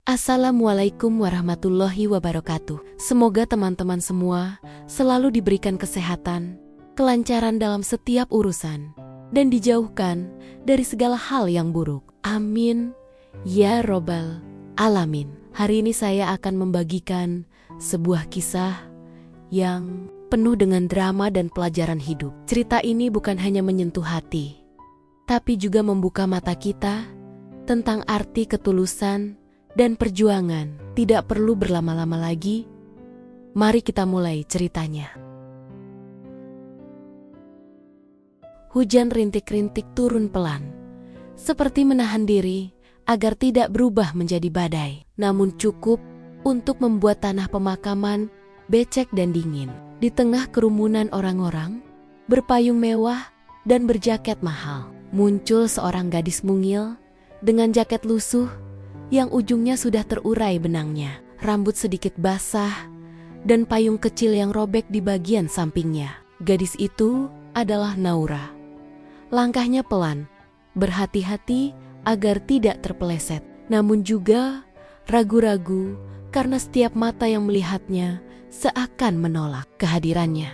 Assalamualaikum warahmatullahi wabarakatuh. Semoga teman-teman semua selalu diberikan kesehatan, kelancaran dalam setiap urusan, dan dijauhkan dari segala hal yang buruk. Amin. Ya Robbal Alamin. Hari ini saya akan membagikan sebuah kisah yang penuh dengan drama dan pelajaran hidup. Cerita ini bukan hanya menyentuh hati, tapi juga membuka mata kita tentang arti ketulusan dan perjuangan. Tidak perlu berlama-lama lagi, mari kita mulai ceritanya. Hujan rintik-rintik turun pelan, seperti menahan diri agar tidak berubah menjadi badai. Namun cukup untuk membuat tanah pemakaman becek dan dingin. Di tengah kerumunan orang-orang, berpayung mewah dan berjaket mahal, muncul seorang gadis mungil dengan jaket lusuh yang ujungnya sudah terurai benangnya, rambut sedikit basah, dan payung kecil yang robek di bagian sampingnya. Gadis itu adalah Naura. Langkahnya pelan, berhati-hati agar tidak terpeleset, namun juga ragu-ragu karena setiap mata yang melihatnya seakan menolak kehadirannya.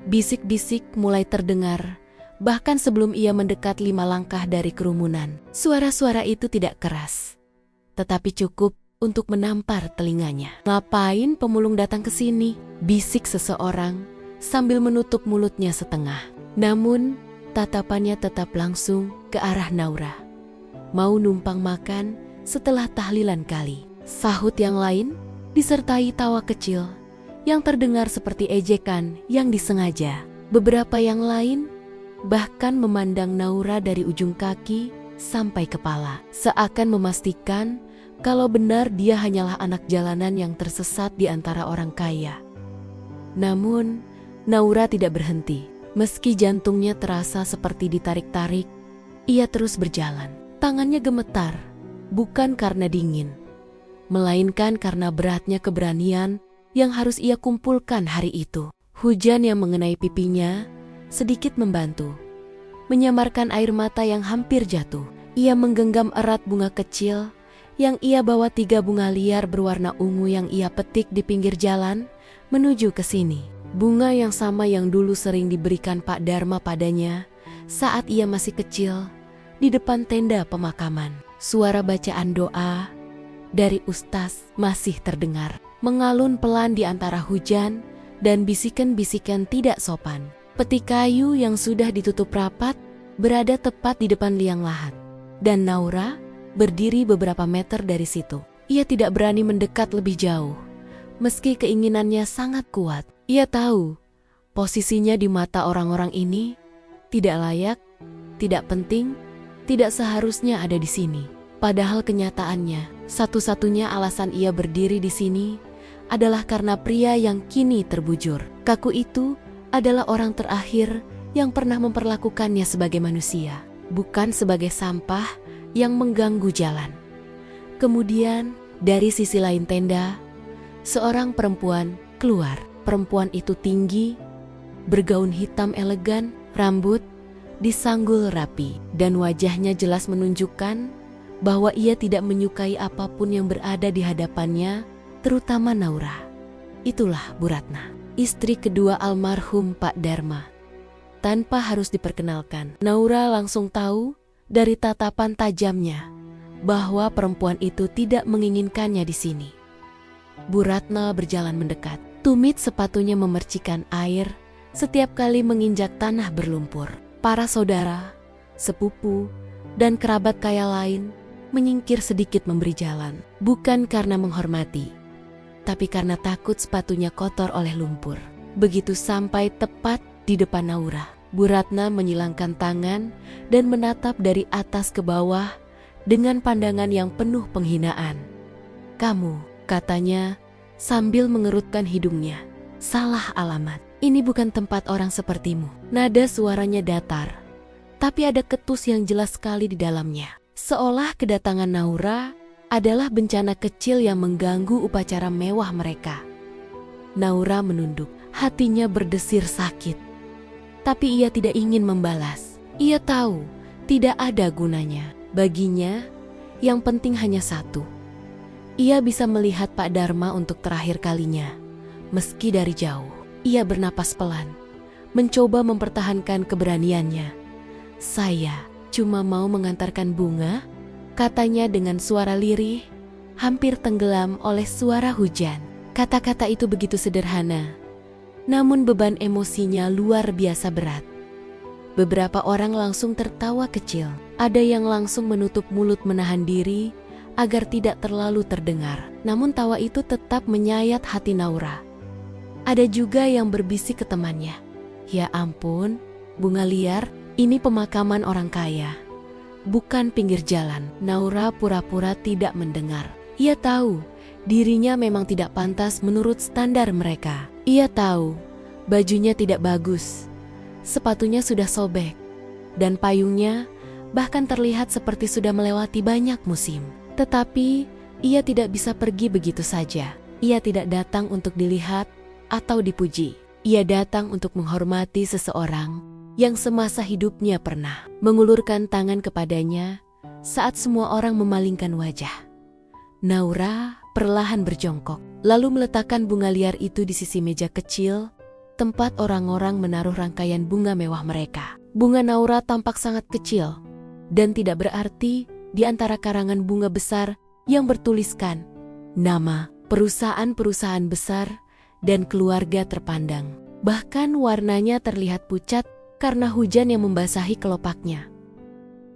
Bisik-bisik mulai terdengar, bahkan sebelum ia mendekat 5 langkah dari kerumunan. Suara-suara itu tidak keras, tetapi cukup untuk menampar telinganya. "Ngapain pemulung datang ke sini?" bisik seseorang sambil menutup mulutnya setengah. Namun, tatapannya tetap langsung ke arah Naura. "Mau numpang makan setelah tahlilan kali," sahut yang lain, disertai tawa kecil yang terdengar seperti ejekan yang disengaja. Beberapa yang lain bahkan memandang Naura dari ujung kaki sampai kepala, seakan memastikan kalau benar dia hanyalah anak jalanan yang tersesat di antara orang kaya. Namun, Naura tidak berhenti. Meski jantungnya terasa seperti ditarik-tarik, ia terus berjalan. Tangannya gemetar, bukan karena dingin, melainkan karena beratnya keberanian yang harus ia kumpulkan hari itu. Hujan yang mengenai pipinya sedikit membantu menyamarkan air mata yang hampir jatuh. Ia menggenggam erat bunga kecil yang ia bawa 3 bunga liar berwarna ungu yang ia petik di pinggir jalan menuju ke sini. Bunga yang sama yang dulu sering diberikan Pak Dharma padanya saat ia masih kecil di depan tenda pemakaman. Suara bacaan doa dari ustaz masih terdengar, mengalun pelan di antara hujan dan bisikan-bisikan tidak sopan. Peti kayu yang sudah ditutup rapat berada tepat di depan liang lahat, dan Naura berdiri beberapa meter dari situ. Ia tidak berani mendekat lebih jauh, meski keinginannya sangat kuat. Ia tahu posisinya di mata orang-orang ini tidak layak, tidak penting, tidak seharusnya ada di sini. Padahal kenyataannya, satu-satunya alasan ia berdiri di sini adalah karena pria yang kini terbujur. Kaku itu adalah orang terakhir yang pernah memperlakukannya sebagai manusia, bukan sebagai sampah yang mengganggu jalan. Kemudian, dari sisi lain tenda, seorang perempuan keluar. Perempuan itu tinggi, bergaun hitam elegan, rambut disanggul rapi, dan wajahnya jelas menunjukkan bahwa ia tidak menyukai apapun yang berada di hadapannya, terutama Naura. Itulah Bu Ratna, istri kedua almarhum Pak Dharma. Tanpa harus diperkenalkan, Naura langsung tahu dari tatapan tajamnya bahwa perempuan itu tidak menginginkannya di sini. Bu Ratna berjalan mendekat. Tumit sepatunya memercikan air setiap kali menginjak tanah berlumpur. Para saudara, sepupu, dan kerabat kaya lain menyingkir sedikit memberi jalan, bukan karena menghormati, tapi karena takut sepatunya kotor oleh lumpur. Begitu sampai tepat di depan Naura, Bu Ratna menyilangkan tangan dan menatap dari atas ke bawah dengan pandangan yang penuh penghinaan. "Kamu," katanya sambil mengerutkan hidungnya, "salah alamat. Ini bukan tempat orang sepertimu." Nada suaranya datar, tapi ada ketus yang jelas sekali di dalamnya. Seolah kedatangan Naura adalah bencana kecil yang mengganggu upacara mewah mereka. Naura menunduk, hatinya berdesir sakit. Tapi ia tidak ingin membalas. Ia tahu tidak ada gunanya. Baginya, yang penting hanya satu, Ia bisa melihat Pak Dharma untuk terakhir kalinya. Meski dari jauh, ia bernapas pelan, mencoba mempertahankan keberaniannya. "Saya cuma mau mengantarkan bunga," katanya dengan suara lirih, hampir tenggelam oleh suara hujan. Kata-kata itu begitu sederhana, namun beban emosinya luar biasa berat. Beberapa orang langsung tertawa kecil. Ada yang langsung menutup mulut menahan diri agar tidak terlalu terdengar. Namun tawa itu tetap menyayat hati Naura. Ada juga yang berbisik ke temannya, "Ya ampun, bunga liar, ini pemakaman orang kaya, bukan pinggir jalan." Naura pura-pura tidak mendengar. Ia tahu dirinya memang tidak pantas menurut standar mereka. Ia tahu bajunya tidak bagus, sepatunya sudah sobek, dan payungnya bahkan terlihat seperti sudah melewati banyak musim. Tetapi ia tidak bisa pergi begitu saja. Ia tidak datang untuk dilihat atau dipuji. Ia datang untuk menghormati seseorang yang semasa hidupnya pernah mengulurkan tangan kepadanya saat semua orang memalingkan wajah. Naura perlahan berjongkok, lalu meletakkan bunga liar itu di sisi meja kecil tempat orang-orang menaruh rangkaian bunga mewah mereka. Bunga Naura tampak sangat kecil dan tidak berarti di antara karangan bunga besar yang bertuliskan nama perusahaan-perusahaan besar dan keluarga terpandang. Bahkan warnanya terlihat pucat karena hujan yang membasahi kelopaknya.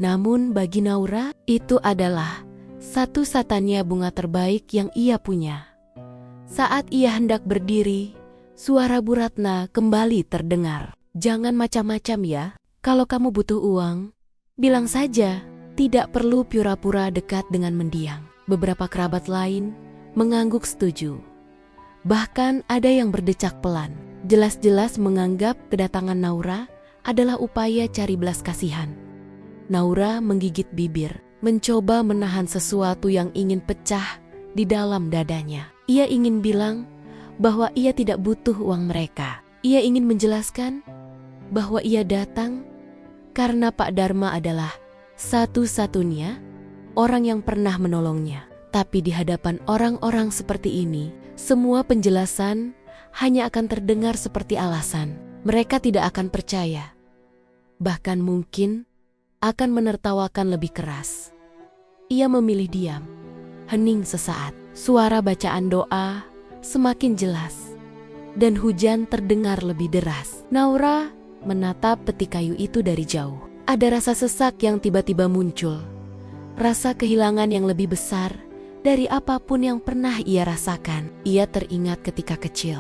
Namun bagi Naura, itu adalah satu-satunya bunga terbaik yang ia punya. Saat ia hendak berdiri, suara Bu Ratna kembali terdengar. "Jangan macam-macam ya, kalau kamu butuh uang, bilang saja, tidak perlu pura-pura dekat dengan mendiang." Beberapa kerabat lain mengangguk setuju. Bahkan ada yang berdecak pelan, jelas-jelas menganggap kedatangan Naura adalah upaya cari belas kasihan. Naura menggigit bibir, mencoba menahan sesuatu yang ingin pecah di dalam dadanya. Ia ingin bilang bahwa ia tidak butuh uang mereka. Ia ingin menjelaskan bahwa ia datang karena Pak Dharma adalah satu-satunya orang yang pernah menolongnya. Tapi di hadapan orang-orang seperti ini, semua penjelasan hanya akan terdengar seperti alasan. Mereka tidak akan percaya. Bahkan mungkin akan menertawakan lebih keras. Ia memilih diam, hening sesaat. Suara bacaan doa semakin jelas, dan hujan terdengar lebih deras. Naura menatap peti kayu itu dari jauh. Ada rasa sesak yang tiba-tiba muncul. Rasa kehilangan yang lebih besar dari apapun yang pernah ia rasakan. Ia teringat ketika kecil,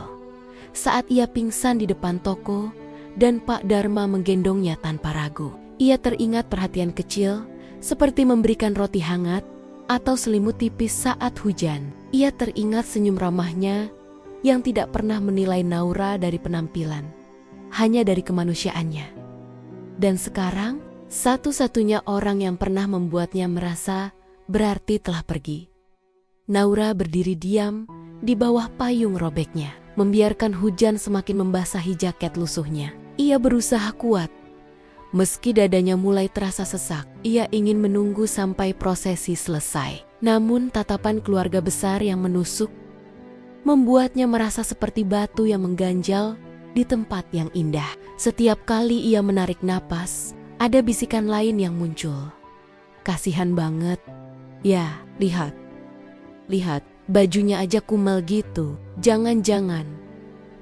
saat ia pingsan di depan toko dan Pak Dharma menggendongnya tanpa ragu. Ia teringat perhatian kecil seperti memberikan roti hangat atau selimut tipis saat hujan. Ia teringat senyum ramahnya yang tidak pernah menilai Naura dari penampilan, hanya dari kemanusiaannya. Dan sekarang, satu-satunya orang yang pernah membuatnya merasa berarti telah pergi. Naura berdiri diam di bawah payung robeknya, membiarkan hujan semakin membasahi jaket lusuhnya. Ia berusaha kuat. Meski dadanya mulai terasa sesak, ia ingin menunggu sampai prosesi selesai. Namun tatapan keluarga besar yang menusuk membuatnya merasa seperti batu yang mengganjal di tempat yang indah. Setiap kali ia menarik napas, ada bisikan lain yang muncul. "Kasihan banget. Ya, lihat. Lihat, bajunya aja kumal gitu. Jangan-jangan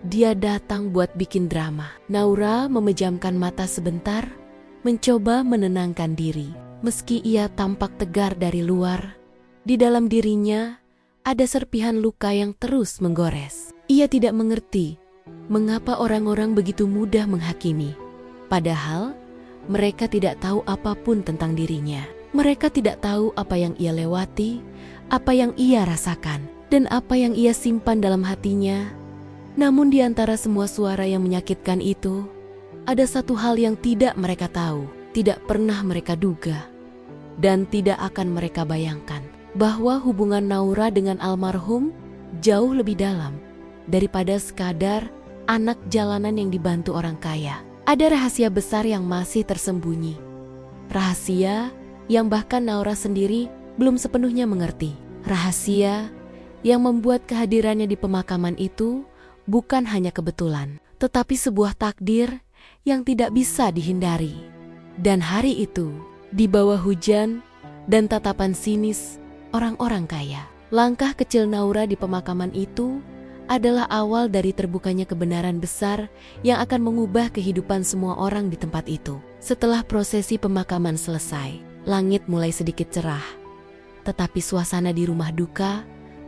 dia datang buat bikin drama." Naura memejamkan mata sebentar, mencoba menenangkan diri. Meski ia tampak tegar dari luar, di dalam dirinya ada serpihan luka yang terus menggores. Ia tidak mengerti mengapa orang-orang begitu mudah menghakimi. Padahal mereka tidak tahu apapun tentang dirinya. Mereka tidak tahu apa yang ia lewati, apa yang ia rasakan, dan apa yang ia simpan dalam hatinya. Namun di antara semua suara yang menyakitkan itu, ada satu hal yang tidak mereka tahu, tidak pernah mereka duga, dan tidak akan mereka bayangkan, bahwa hubungan Naura dengan almarhum jauh lebih dalam daripada sekadar anak jalanan yang dibantu orang kaya. Ada rahasia besar yang masih tersembunyi, rahasia yang bahkan Naura sendiri belum sepenuhnya mengerti. Rahasia yang membuat kehadirannya di pemakaman itu bukan hanya kebetulan, tetapi sebuah takdir yang tidak bisa dihindari. Dan hari itu, di bawah hujan dan tatapan sinis orang-orang kaya, langkah kecil Naura di pemakaman itu adalah awal dari terbukanya kebenaran besar yang akan mengubah kehidupan semua orang di tempat itu. Setelah prosesi pemakaman selesai, langit mulai sedikit cerah. Tetapi suasana di rumah duka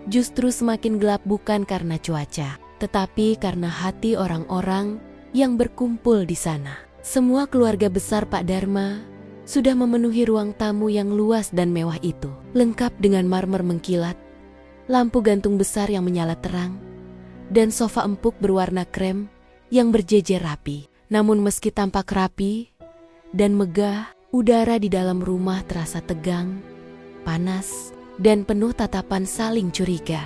justru semakin gelap, bukan karena cuaca, tetapi karena hati orang-orang yang berkumpul di sana. Semua keluarga besar Pak Dharma sudah memenuhi ruang tamu yang luas dan mewah itu, lengkap dengan marmer mengkilat, lampu gantung besar yang menyala terang, dan sofa empuk berwarna krem yang berjejer rapi. Namun meski tampak rapi dan megah, udara di dalam rumah terasa tegang, panas, dan penuh tatapan saling curiga.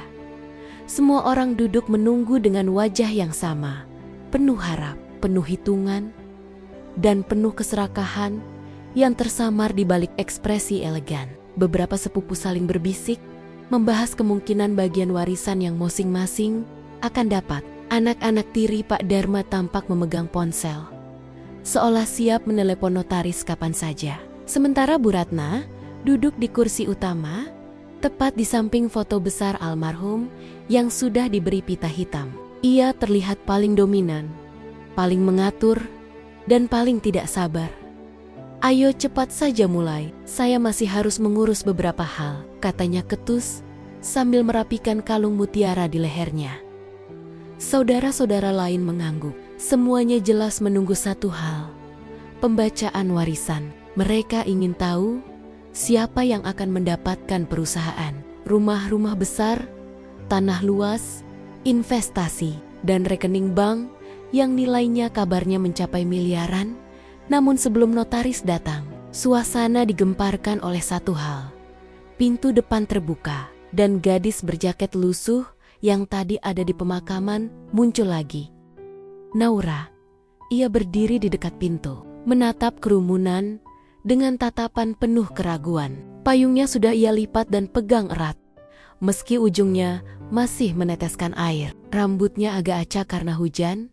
Semua orang duduk menunggu dengan wajah yang sama, penuh harap, penuh hitungan, dan penuh keserakahan yang tersamar di balik ekspresi elegan. Beberapa sepupu saling berbisik, membahas kemungkinan bagian warisan yang masing-masing akan dapat. Anak-anak tiri Pak Dharma tampak memegang ponsel, seolah siap menelepon notaris kapan saja. Sementara Bu Ratna duduk di kursi utama, tepat di samping foto besar almarhum yang sudah diberi pita hitam. Ia terlihat paling dominan, paling mengatur, dan paling tidak sabar. "Ayo cepat saja mulai, saya masih harus mengurus beberapa hal," katanya ketus sambil merapikan kalung mutiara di lehernya. Saudara-saudara lain mengangguk. Semuanya jelas menunggu satu hal, pembacaan warisan. Mereka ingin tahu siapa yang akan mendapatkan perusahaan, rumah-rumah besar, tanah luas, investasi, dan rekening bank yang nilainya kabarnya mencapai miliaran. Namun sebelum notaris datang, suasana digemparkan oleh satu hal. Pintu depan terbuka, dan gadis berjaket lusuh yang tadi ada di pemakaman muncul lagi. Naura, ia berdiri di dekat pintu, menatap kerumunan dengan tatapan penuh keraguan. Payungnya sudah ia lipat dan pegang erat, meski ujungnya masih meneteskan air. Rambutnya agak acak karena hujan,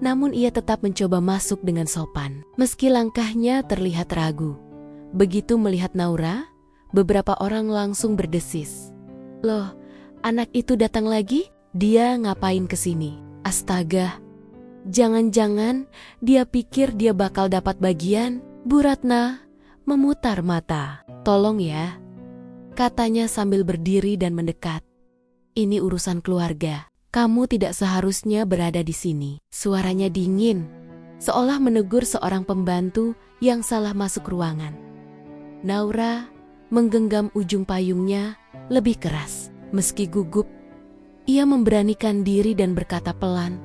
namun ia tetap mencoba masuk dengan sopan, meski langkahnya terlihat ragu. Begitu melihat Naura, beberapa orang langsung berdesis. "Loh, anak itu datang lagi? Dia ngapain kesini? Astaga, jangan-jangan dia pikir dia bakal dapat bagian?" Bu Ratna memutar mata. "Tolong ya," katanya sambil berdiri dan mendekat. "Ini urusan keluarga. Kamu tidak seharusnya berada di sini." Suaranya dingin, seolah menegur seorang pembantu yang salah masuk ruangan. Naura menggenggam ujung payungnya lebih keras. Meski gugup, ia memberanikan diri dan berkata pelan,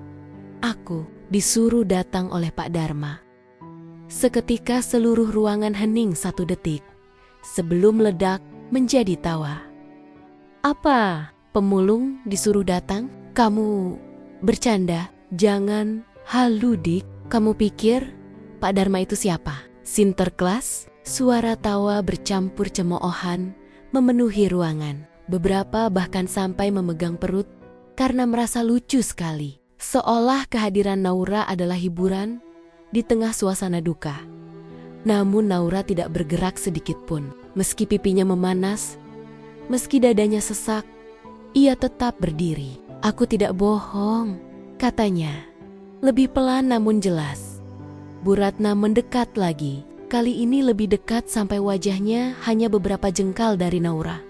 "Aku disuruh datang oleh Pak Dharma." Seketika seluruh ruangan hening satu detik, sebelum meledak menjadi tawa. "Apa? Pemulung disuruh datang? Kamu bercanda? Jangan halu, Dik. Kamu pikir Pak Dharma itu siapa? Sinterklas?" Suara tawa bercampur cemoohan memenuhi ruangan. Beberapa bahkan sampai memegang perut karena merasa lucu sekali. Seolah kehadiran Naura adalah hiburan di tengah suasana duka. Namun Naura tidak bergerak sedikit pun. Meski pipinya memanas, meski dadanya sesak, ia tetap berdiri. "Aku tidak bohong," katanya. Lebih pelan namun jelas. Bu Ratna mendekat lagi. Kali ini lebih dekat sampai wajahnya hanya beberapa jengkal dari Naura.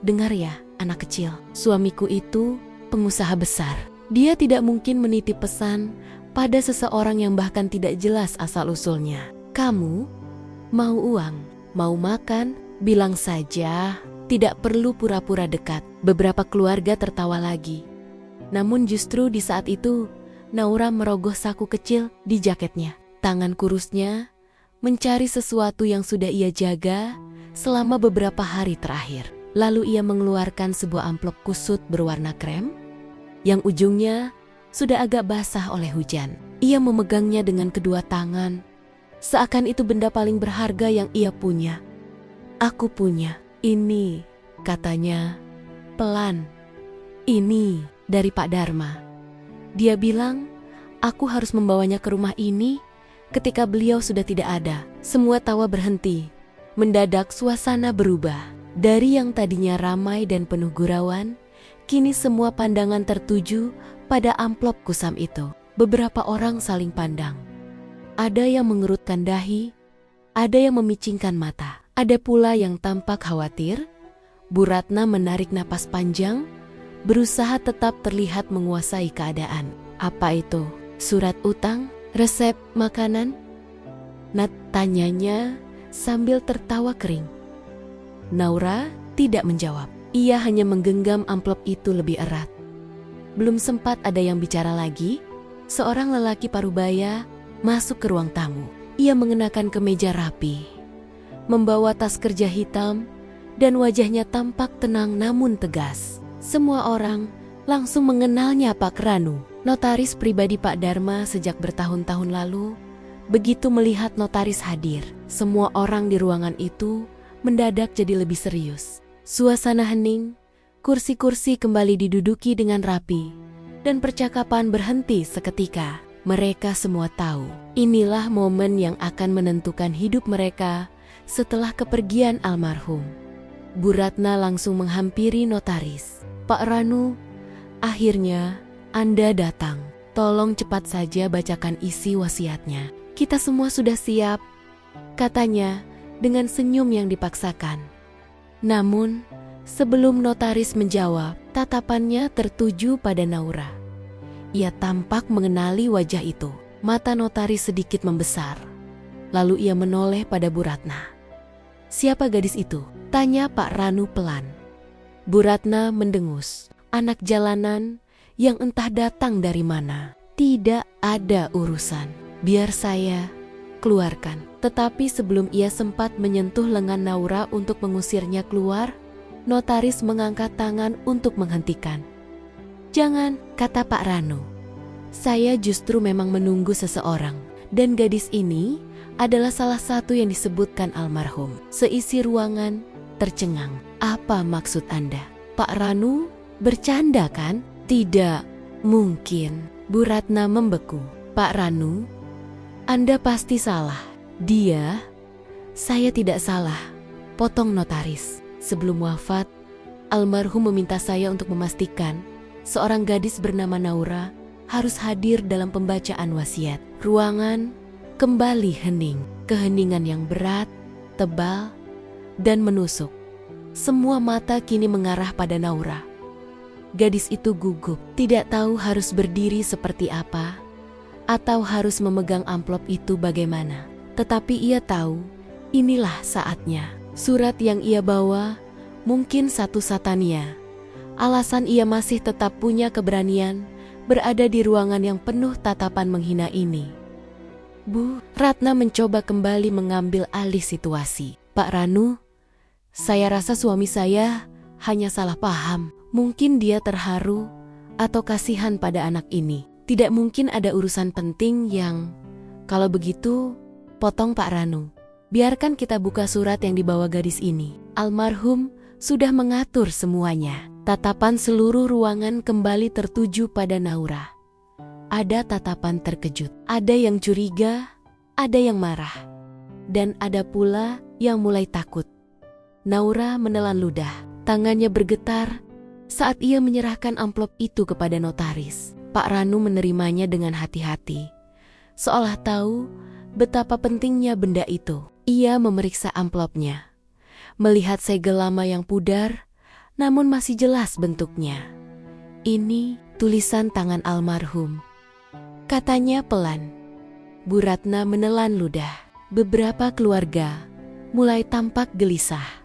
"Dengar ya, anak kecil. Suamiku itu pengusaha besar. Dia tidak mungkin menitip pesan pada seseorang yang bahkan tidak jelas asal-usulnya. Kamu mau uang, mau makan, bilang saja, tidak perlu pura-pura dekat." Beberapa keluarga tertawa lagi. Namun justru di saat itu, Naura merogoh saku kecil di jaketnya. Tangan kurusnya mencari sesuatu yang sudah ia jaga selama beberapa hari terakhir. Lalu ia mengeluarkan sebuah amplop kusut berwarna krem, yang ujungnya sudah agak basah oleh hujan. Ia memegangnya dengan kedua tangan, seakan itu benda paling berharga yang ia punya. "Aku punya ini katanya pelan. Ini dari Pak Dharma. Dia bilang, aku harus membawanya ke rumah ini ketika beliau sudah tidak ada. Semua tawa berhenti. Mendadak suasana berubah. Dari yang tadinya ramai dan penuh gurauan, kini semua pandangan tertuju pada amplop kusam itu. Beberapa orang saling pandang. Ada yang mengerutkan dahi, ada yang memicingkan mata. Ada pula yang tampak khawatir. Bu Ratna menarik napas panjang, berusaha tetap terlihat menguasai keadaan. Apa itu? Surat utang? Resep makanan? Nat tanyanya sambil tertawa kering. Naura tidak menjawab. Ia hanya menggenggam amplop itu lebih erat. Belum sempat ada yang bicara lagi, seorang lelaki parubaya masuk ke ruang tamu. Ia mengenakan kemeja rapi, membawa tas kerja hitam, dan wajahnya tampak tenang namun tegas. Semua orang langsung mengenalnya Pak Ranu, notaris pribadi Pak Dharma sejak bertahun-tahun lalu. Begitu melihat notaris hadir, semua orang di ruangan itu mendadak jadi lebih serius. Suasana hening, kursi-kursi kembali diduduki dengan rapi, dan percakapan berhenti seketika. Mereka semua tahu, inilah momen yang akan menentukan hidup mereka setelah kepergian almarhum. Bu Ratna langsung menghampiri notaris. Pak Ranu, akhirnya Anda datang. Tolong cepat saja bacakan isi wasiatnya. Kita semua sudah siap, katanya dengan senyum yang dipaksakan. Namun, sebelum notaris menjawab, tatapannya tertuju pada Naura. Ia tampak mengenali wajah itu. Mata notaris sedikit membesar. Lalu ia menoleh pada Bu Ratna. Siapa gadis itu? Tanya Pak Ranu pelan. Bu Ratna mendengus. Anak jalanan yang entah datang dari mana. Tidak ada urusan. Biar saya keluarkan. Tetapi sebelum ia sempat menyentuh lengan Naura untuk mengusirnya keluar, notaris mengangkat tangan untuk menghentikan. Jangan, kata Pak Ranu. Saya justru memang menunggu seseorang. Dan gadis ini adalah salah satu yang disebutkan almarhum. Seisi ruangan tercengang. Apa maksud Anda? Pak Ranu, bercanda kan? Tidak mungkin. Bu Ratna membeku. Pak Ranu, Anda pasti salah. Saya tidak salah, potong notaris. Sebelum wafat, almarhum meminta saya untuk memastikan seorang gadis bernama Naura harus hadir dalam pembacaan wasiat. Ruangan kembali hening, keheningan yang berat, tebal, dan menusuk. Semua mata kini mengarah pada Naura. Gadis itu gugup, tidak tahu harus berdiri seperti apa, atau harus memegang amplop itu bagaimana. Tetapi ia tahu, inilah saatnya. Surat yang ia bawa mungkin satu-satunya alasan ia masih tetap punya keberanian berada di ruangan yang penuh tatapan menghina ini. Bu Ratna mencoba kembali mengambil alih situasi. Pak Ranu, saya rasa suami saya hanya salah paham. Mungkin dia terharu atau kasihan pada anak ini. Tidak mungkin ada urusan penting yang... Kalau begitu, potong Pak Ranu. Biarkan kita buka surat yang dibawa gadis ini. Almarhum sudah mengatur semuanya. Tatapan seluruh ruangan kembali tertuju pada Naura. Ada tatapan terkejut, ada yang curiga, ada yang marah, dan ada pula yang mulai takut. Naura menelan ludah, tangannya bergetar saat ia menyerahkan amplop itu kepada notaris. Pak Ranu menerimanya dengan hati-hati, seolah tahu betapa pentingnya benda itu. Ia memeriksa amplopnya, melihat segel lama yang pudar, namun masih jelas bentuknya. Ini tulisan tangan almarhum, katanya pelan. Bu Ratna menelan ludah. Beberapa keluarga mulai tampak gelisah.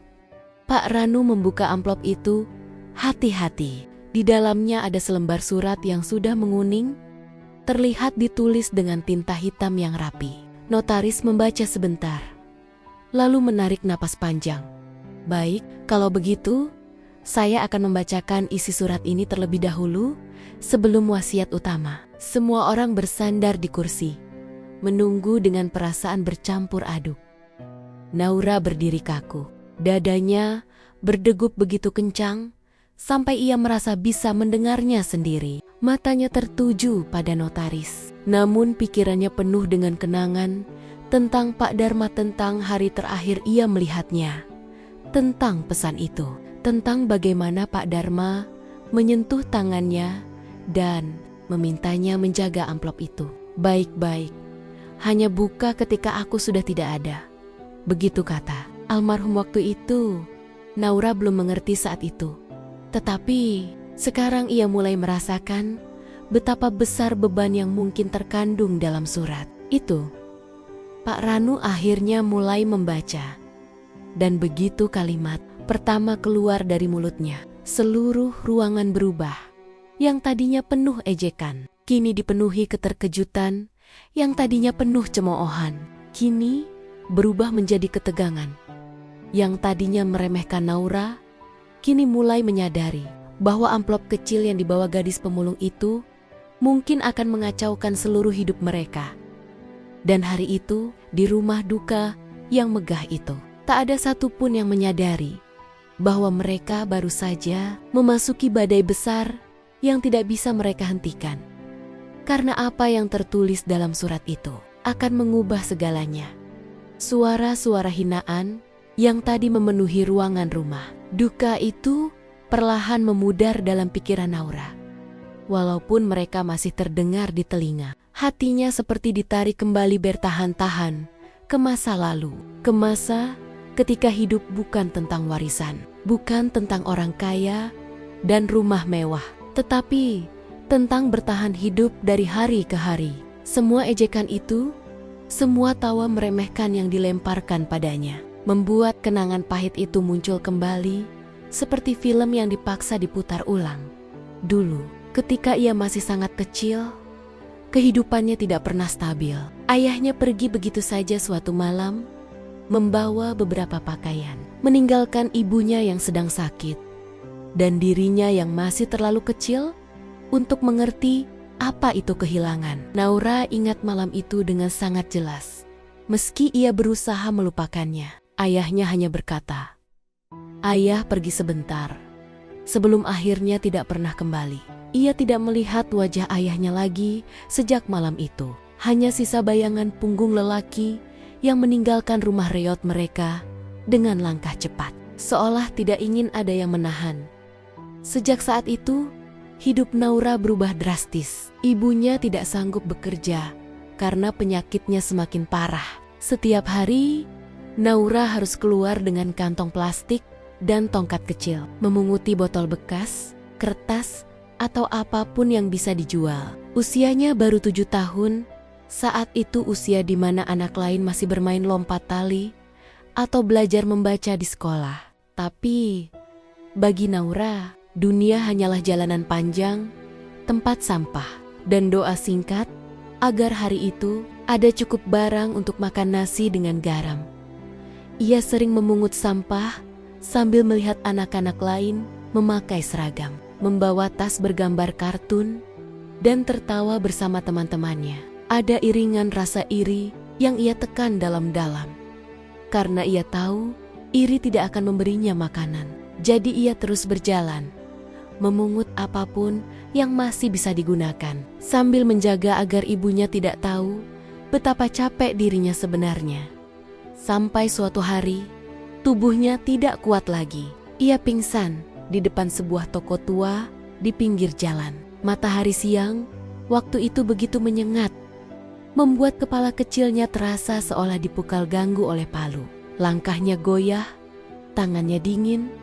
Pak Ranu membuka amplop itu hati-hati. Di dalamnya ada selembar surat yang sudah menguning, terlihat ditulis dengan tinta hitam yang rapi. Notaris membaca sebentar, lalu menarik napas panjang. Baik, kalau begitu, saya akan membacakan isi surat ini terlebih dahulu sebelum wasiat utama. Semua orang bersandar di kursi, menunggu dengan perasaan bercampur aduk. Naura berdiri kaku, dadanya berdegup begitu kencang sampai ia merasa bisa mendengarnya sendiri. Matanya tertuju pada notaris, namun pikirannya penuh dengan kenangan tentang Pak Dharma, tentang hari terakhir ia melihatnya, tentang pesan itu, tentang bagaimana Pak Dharma menyentuh tangannya dan memintanya menjaga amplop itu baik-baik. Hanya buka ketika aku sudah tidak ada. Begitu kata almarhum waktu itu. Naura belum mengerti saat itu. Tetapi sekarang ia mulai merasakan betapa besar beban yang mungkin terkandung dalam surat itu. Pak Ranu akhirnya mulai membaca. Dan begitu kalimat pertama keluar dari mulutnya, seluruh ruangan berubah. Yang tadinya penuh ejekan, kini dipenuhi keterkejutan. Yang tadinya penuh cemoohan, kini berubah menjadi ketegangan. Yang tadinya meremehkan Naura, kini mulai menyadari bahwa amplop kecil yang dibawa gadis pemulung itu mungkin akan mengacaukan seluruh hidup mereka. Dan hari itu, di rumah duka yang megah itu, tak ada satupun yang menyadari bahwa mereka baru saja memasuki badai besar yang tidak bisa mereka hentikan. Karena apa yang tertulis dalam surat itu akan mengubah segalanya. Suara-suara hinaan yang tadi memenuhi ruangan rumah duka itu perlahan memudar dalam pikiran Naura. Walaupun mereka masih terdengar di telinga, hatinya seperti ditarik kembali bertahan-tahan ke masa lalu. Ke masa ketika hidup bukan tentang warisan, bukan tentang orang kaya dan rumah mewah, tetapi tentang bertahan hidup dari hari ke hari. Semua ejekan itu, semua tawa meremehkan yang dilemparkan padanya, membuat kenangan pahit itu muncul kembali seperti film yang dipaksa diputar ulang. Dulu, ketika ia masih sangat kecil, kehidupannya tidak pernah stabil. Ayahnya pergi begitu saja suatu malam, membawa beberapa pakaian, meninggalkan ibunya yang sedang sakit, dan dirinya yang masih terlalu kecil untuk mengerti apa itu kehilangan. Naura ingat malam itu dengan sangat jelas. Meski ia berusaha melupakannya, ayahnya hanya berkata, "Ayah pergi sebentar," sebelum akhirnya tidak pernah kembali. Ia tidak melihat wajah ayahnya lagi sejak malam itu. Hanya sisa bayangan punggung lelaki yang meninggalkan rumah reot mereka dengan langkah cepat, seolah tidak ingin ada yang menahan. Sejak saat itu, hidup Naura berubah drastis. Ibunya tidak sanggup bekerja karena penyakitnya semakin parah. Setiap hari, Naura harus keluar dengan kantong plastik dan tongkat kecil, memunguti botol bekas, kertas, atau apapun yang bisa dijual. Usianya baru 7 tahun, saat itu usia di mana anak lain masih bermain lompat tali atau belajar membaca di sekolah. Tapi, bagi Naura, dunia hanyalah jalanan panjang, tempat sampah, dan doa singkat agar hari itu ada cukup barang untuk makan nasi dengan garam. Ia sering memungut sampah sambil melihat anak-anak lain memakai seragam, membawa tas bergambar kartun, dan tertawa bersama teman-temannya. Ada iringan rasa iri yang ia tekan dalam-dalam. Karena ia tahu iri tidak akan memberinya makanan, jadi ia terus berjalan, memungut apapun yang masih bisa digunakan, sambil menjaga agar ibunya tidak tahu betapa capek dirinya sebenarnya. Sampai suatu hari, tubuhnya tidak kuat lagi. Ia pingsan di depan sebuah toko tua di pinggir jalan. Matahari siang, waktu itu begitu menyengat, membuat kepala kecilnya terasa seolah dipukul ganggu oleh palu. Langkahnya goyah, tangannya dingin,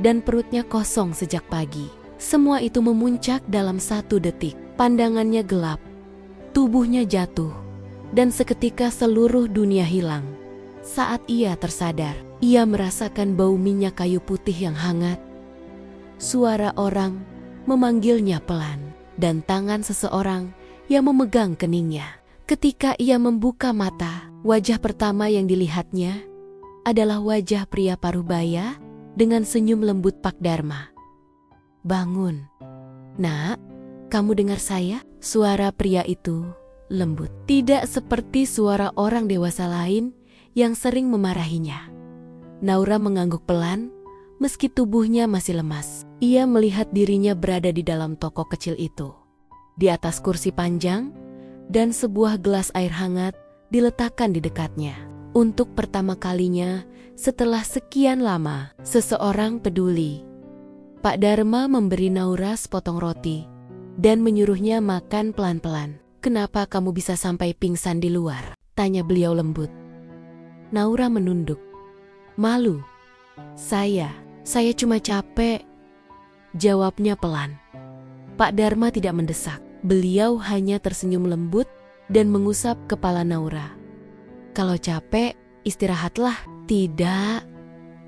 dan perutnya kosong sejak pagi. Semua itu memuncak dalam 1 detik. Pandangannya gelap, tubuhnya jatuh, dan seketika seluruh dunia hilang. Saat ia tersadar, ia merasakan bau minyak kayu putih yang hangat. Suara orang memanggilnya pelan, dan tangan seseorang yang memegang keningnya. Ketika ia membuka mata, wajah pertama yang dilihatnya adalah wajah pria parubaya dengan senyum lembut Pak Dharma. "Bangun, Nak, kamu dengar saya?" Suara pria itu lembut, tidak seperti suara orang dewasa lain yang sering memarahinya. Naura mengangguk pelan, meski tubuhnya masih lemas. Ia melihat dirinya berada di dalam toko kecil itu. Di atas kursi panjang, dan sebuah gelas air hangat diletakkan di dekatnya. Untuk pertama kalinya, setelah sekian lama, seseorang peduli. Pak Dharma memberi Naura sepotong roti dan menyuruhnya makan pelan-pelan. "Kenapa kamu bisa sampai pingsan di luar?" tanya beliau lembut. Naura menunduk. "Malu. Saya cuma capek," jawabnya pelan. Pak Dharma tidak mendesak. Beliau hanya tersenyum lembut dan mengusap kepala Naura. "Kalau capek, istirahatlah." "Tidak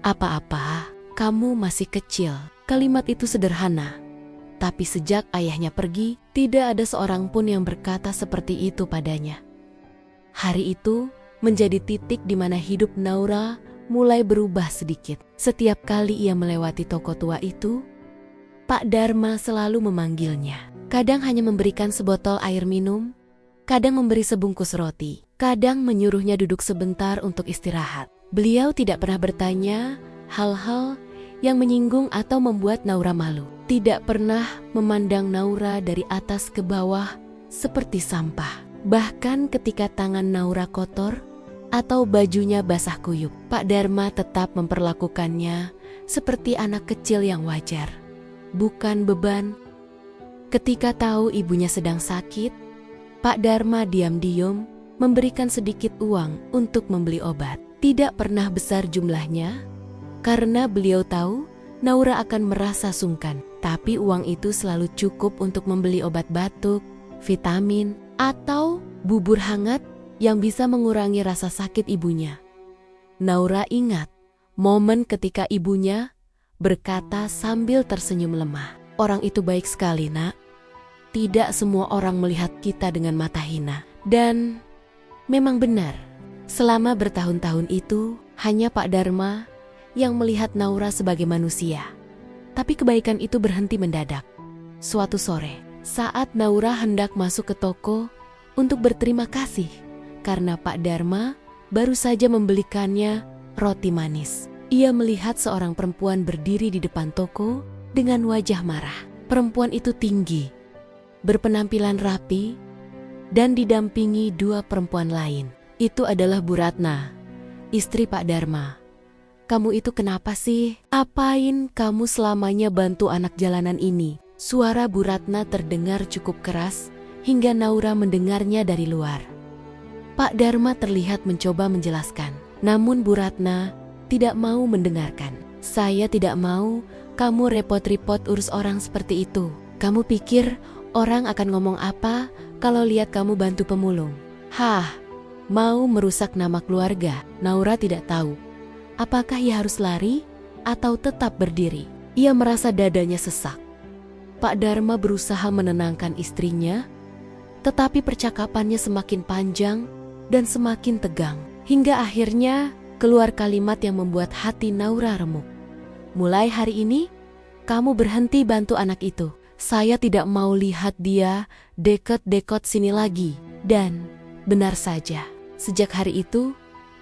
apa-apa, kamu masih kecil." Kalimat itu sederhana, tapi sejak ayahnya pergi, tidak ada seorang pun yang berkata seperti itu padanya. Hari itu menjadi titik di mana hidup Naura mulai berubah sedikit. Setiap kali ia melewati toko tua itu, Pak Dharma selalu memanggilnya. Kadang hanya memberikan sebotol air minum, kadang memberi sebungkus roti, kadang menyuruhnya duduk sebentar untuk istirahat. Beliau tidak pernah bertanya hal-hal yang menyinggung atau membuat Naura malu. Tidak pernah memandang Naura dari atas ke bawah seperti sampah. Bahkan ketika tangan Naura kotor atau bajunya basah kuyup, Pak Dharma tetap memperlakukannya seperti anak kecil yang wajar, bukan beban. Ketika tahu ibunya sedang sakit, Pak Dharma diam-diam memberikan sedikit uang untuk membeli obat. Tidak pernah besar jumlahnya, karena beliau tahu Naura akan merasa sungkan. Tapi uang itu selalu cukup untuk membeli obat batuk, vitamin, atau bubur hangat yang bisa mengurangi rasa sakit ibunya. Naura ingat momen ketika ibunya berkata sambil tersenyum lemah, "Orang itu baik sekali, Nak. Tidak semua orang melihat kita dengan mata hina." Dan memang benar, selama bertahun-tahun itu hanya Pak Dharma yang melihat Naura sebagai manusia. Tapi kebaikan itu berhenti mendadak. Suatu sore, saat Naura hendak masuk ke toko untuk berterima kasih karena Pak Dharma baru saja membelikannya roti manis, ia melihat seorang perempuan berdiri di depan toko dengan wajah marah. Perempuan itu tinggi, berpenampilan rapi, dan didampingi dua perempuan lain. Itu adalah Bu Ratna, istri Pak Dharma. "Kamu itu kenapa sih? Apain kamu selamanya bantu anak jalanan ini?" Suara Bu Ratna terdengar cukup keras hingga Naura mendengarnya dari luar. Pak Dharma terlihat mencoba menjelaskan, namun Bu Ratna tidak mau mendengarkan. "Saya tidak mau kamu repot-repot urus orang seperti itu. Kamu pikir orang akan ngomong apa kalau lihat kamu bantu pemulung? Hah, mau merusak nama keluarga?" Naura tidak tahu apakah ia harus lari atau tetap berdiri. Ia merasa dadanya sesak. Pak Dharma berusaha menenangkan istrinya, tetapi percakapannya semakin panjang dan semakin tegang. Hingga akhirnya keluar kalimat yang membuat hati Naura remuk. "Mulai hari ini, kamu berhenti bantu anak itu. Saya tidak mau lihat dia deket-deket sini lagi." Dan benar saja, sejak hari itu,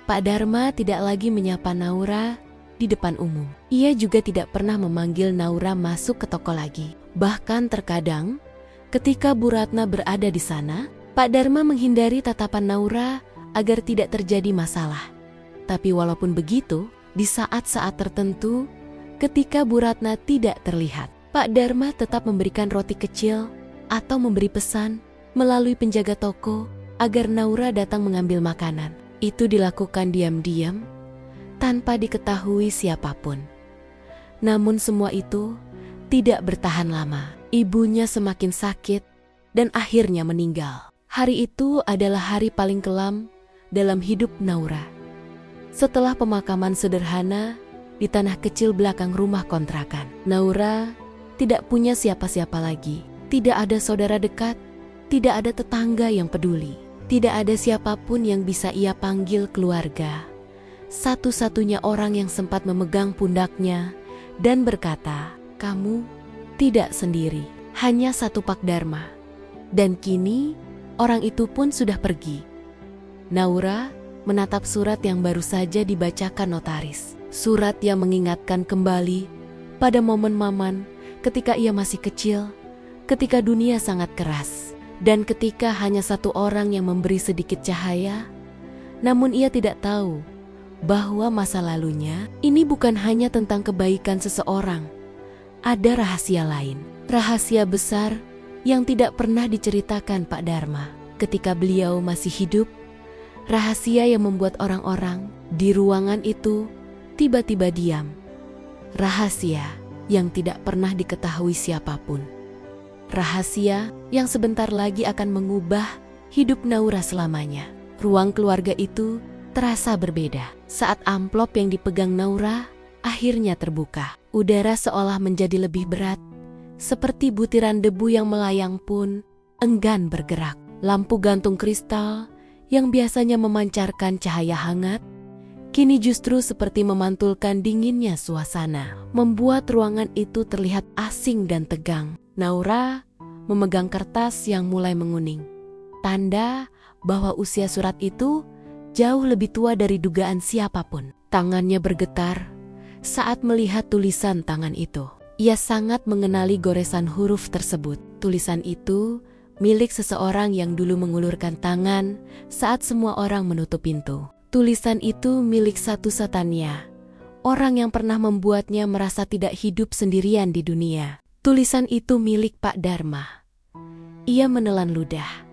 Pak Dharma tidak lagi menyapa Naura di depan umum. Ia juga tidak pernah memanggil Naura masuk ke toko lagi. Bahkan terkadang, ketika Bu Ratna berada di sana, Pak Dharma menghindari tatapan Naura agar tidak terjadi masalah. Tapi walaupun begitu, di saat-saat tertentu, ketika Bu Ratna tidak terlihat, Pak Dharma tetap memberikan roti kecil atau memberi pesan melalui penjaga toko agar Naura datang mengambil makanan. Itu dilakukan diam-diam, tanpa diketahui siapapun. Namun semua itu tidak bertahan lama. Ibunya semakin sakit dan akhirnya meninggal. Hari itu adalah hari paling kelam dalam hidup Naura. Setelah pemakaman sederhana di tanah kecil belakang rumah kontrakan, Naura tidak punya siapa-siapa lagi. Tidak ada saudara dekat, tidak ada tetangga yang peduli. Tidak ada siapapun yang bisa ia panggil keluarga. Satu-satunya orang yang sempat memegang pundaknya dan berkata, "Kamu tidak sendiri." Hanya satu Pak Dharma. Dan kini orang itu pun sudah pergi. Naura menatap surat yang baru saja dibacakan notaris. Surat yang mengingatkan kembali pada momen Maman ketika ia masih kecil, ketika dunia sangat keras, dan ketika hanya satu orang yang memberi sedikit cahaya. Namun ia tidak tahu bahwa masa lalunya ini bukan hanya tentang kebaikan seseorang. Ada rahasia lain, rahasia besar yang tidak pernah diceritakan Pak Dharma ketika beliau masih hidup. Rahasia yang membuat orang-orang di ruangan itu tiba-tiba diam. Rahasia yang tidak pernah diketahui siapapun. Rahasia yang sebentar lagi akan mengubah hidup Naura selamanya. Ruang keluarga itu terasa berbeda saat amplop yang dipegang Naura akhirnya terbuka. Udara seolah menjadi lebih berat, seperti butiran debu yang melayang pun enggan bergerak. Lampu gantung kristal yang biasanya memancarkan cahaya hangat, kini justru seperti memantulkan dinginnya suasana, membuat ruangan itu terlihat asing dan tegang. Naura memegang kertas yang mulai menguning, tanda bahwa usia surat itu jauh lebih tua dari dugaan siapapun. Tangannya bergetar saat melihat tulisan tangan itu. Ia sangat mengenali goresan huruf tersebut. Tulisan itu milik seseorang yang dulu mengulurkan tangan saat semua orang menutup pintu. Tulisan itu milik satu-satunya orang yang pernah membuatnya merasa tidak hidup sendirian di dunia. Tulisan itu milik Pak Dharma. Ia menelan ludah,